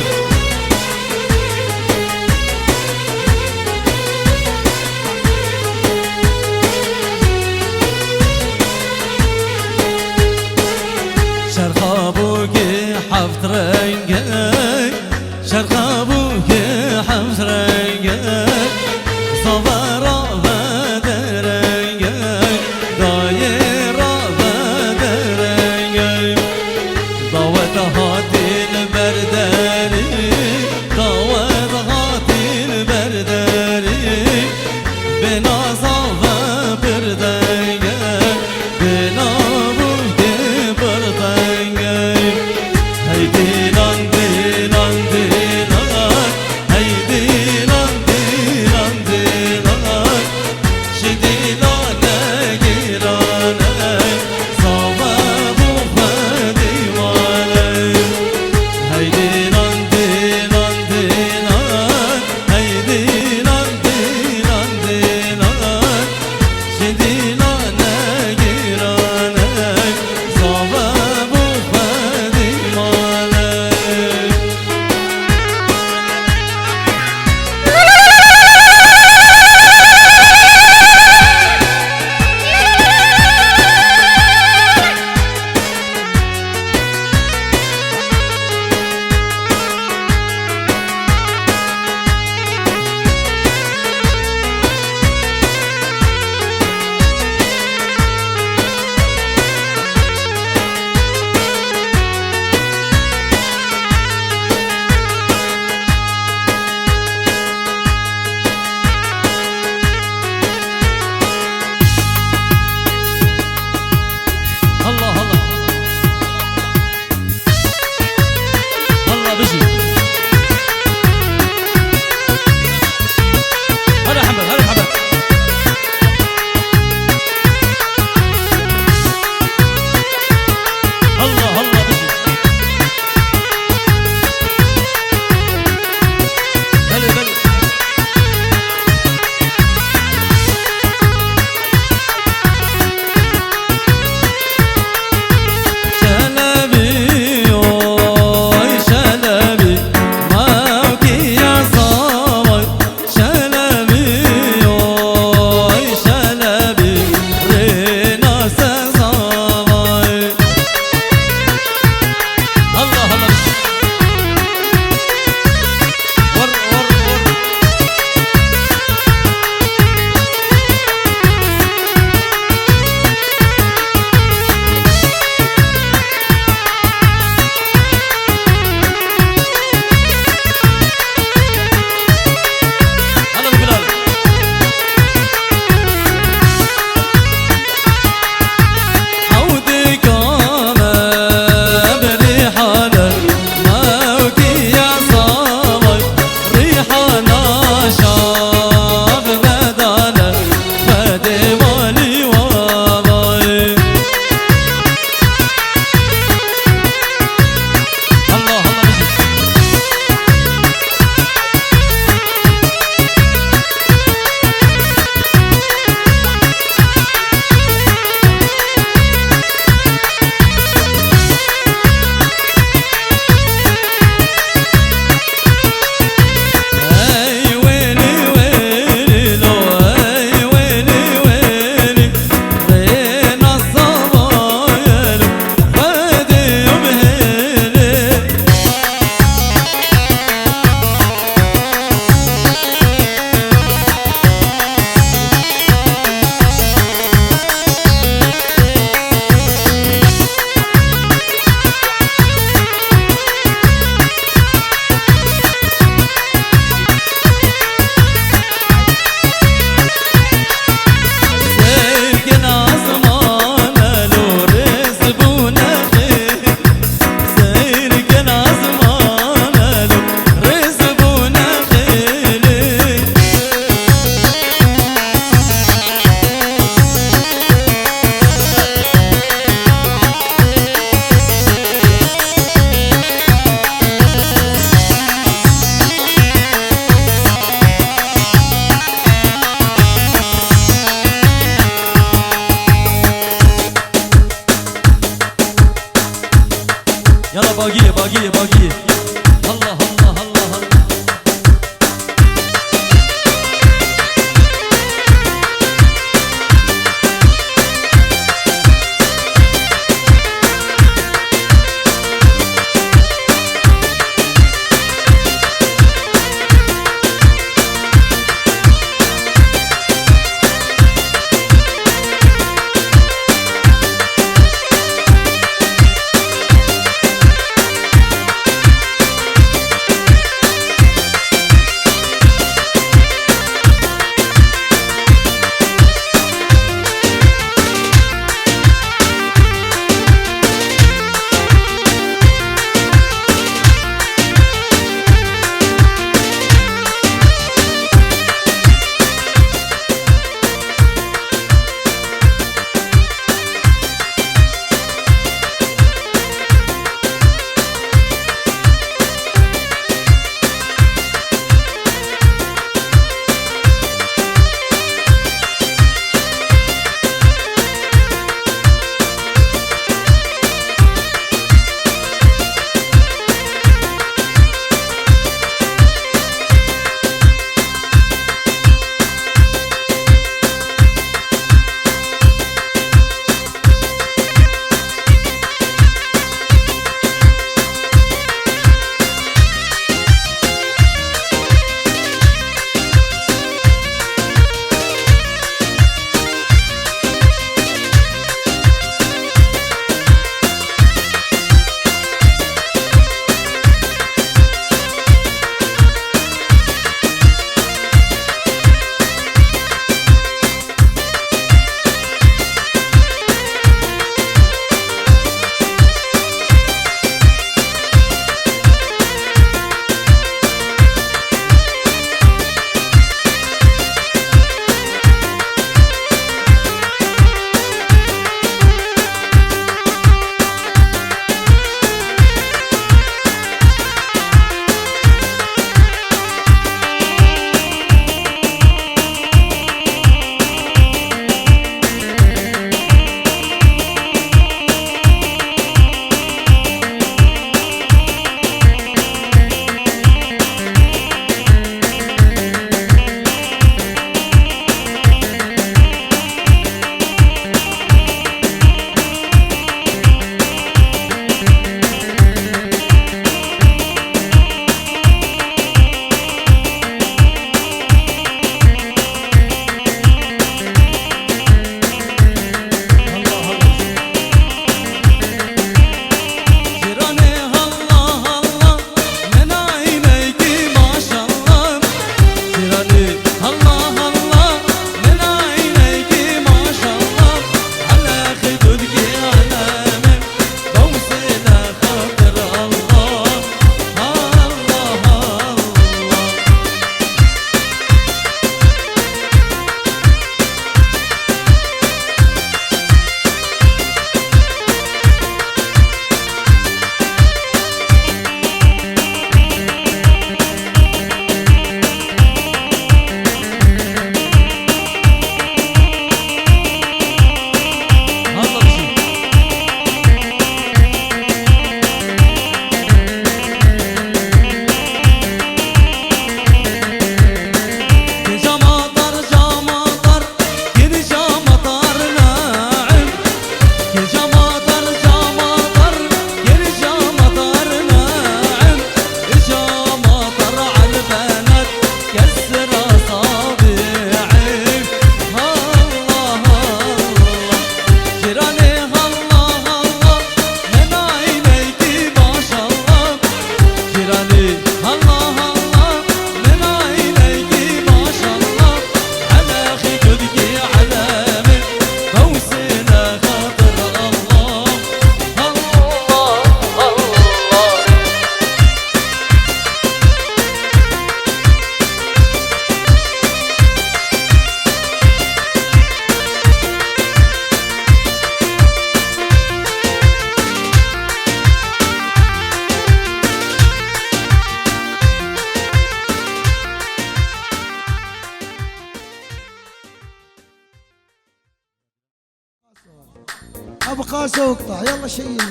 Speaker 4: ابو قاسه وقطع يلا شيل.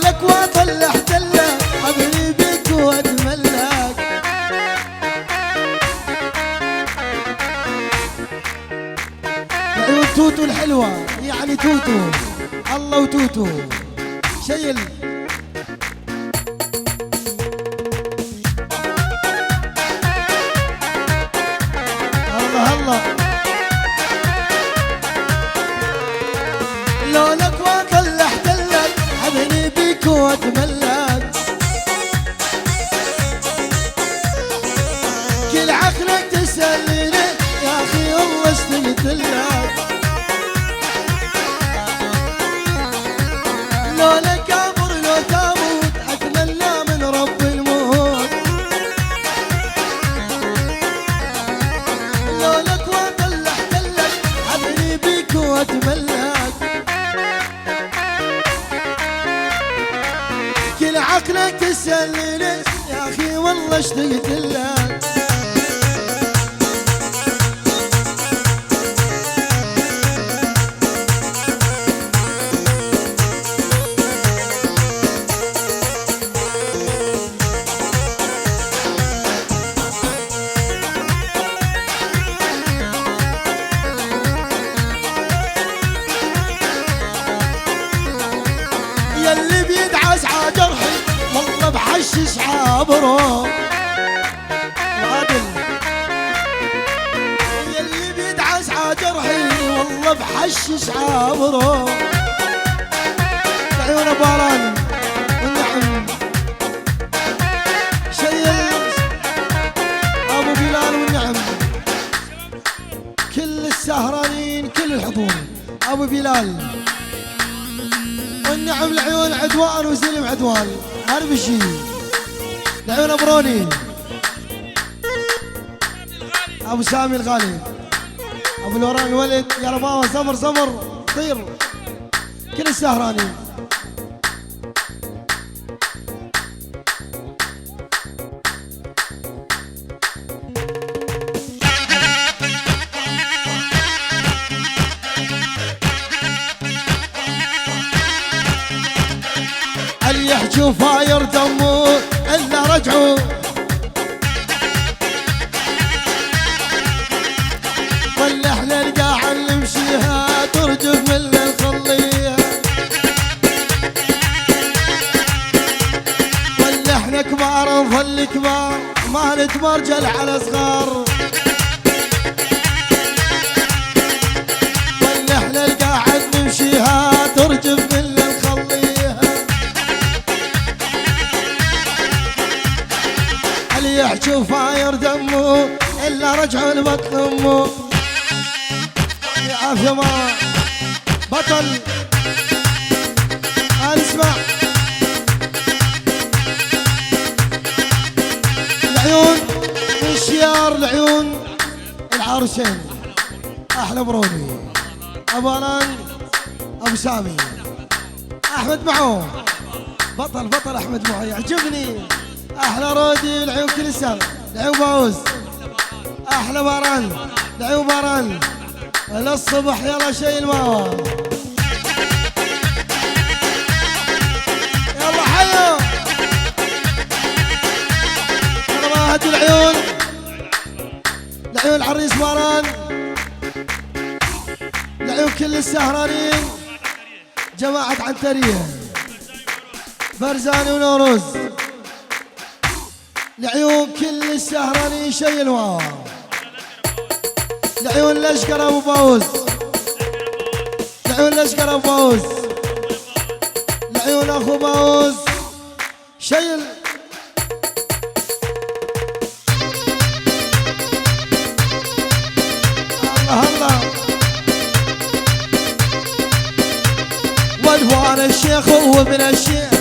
Speaker 4: لك واطلع دلة حبلي بك واتملك. عيون توتو الحلوة يعني توتو الله وتوتو شيل. الله الله لونك واطلع دلك حبلي بك واتملك. كل عقلك تسألني يا اخي والله اشتقت لك. لونك امر لو تموت اتمنى من رب الموت. لونك واطلع دلك حبلي بك واتملك. كل عقلك تسألني يا اخي والله اشتقت لك. يلي بيدعس ع جرحي والله بحشش عابره وعدل. يلي بيدعس ع جرحي والله بحشش عابره. عيون ابو عران والنعم شيل ابو بلال والنعم. كل السهرانين كل الحضور ابو بلال والنعم. العيون عدوان وسلم عدوان هربشي. العيون ابروني ابو سامي الغالي ابو الوران الولد يا رباوه صبر صبر طير. كل السهرانين اللي يحجوا فاير دمو الا رجعوا. ولا احنا القاعة نمشيها ترجف من اللي نخليها. ولا احنا كبار نظل كبار ما نتمرجل على صغار. ولا احنا القاعة نمشيها ترجف من اللي نخليها. اللي يحجوا فاير دمه الا رجعوا لبطن امه. يا عافية ما بطل اسمع. العيون من شيار العيون العروسين احلى بروني ابو الان ابو سامي احمد معو بطل بطل احمد معو يعجبني. احلى رودي العيون كل سنه. العيون باوز احلى باران العيون باران للصبح يلا شيل ماوى. يلا حيو يلا ما هدي العيون. العيون العريس باران. العيون كل السهرانين جماعة عنترية برزاني ونوروز. العيون كل السهرانين شيل ماوى. العيون الاشقر ابو باوز. العيون الاشقر ابو باوز. العيون اخو باوز شيل. الله الله والهو الشيخ وابن الشيخ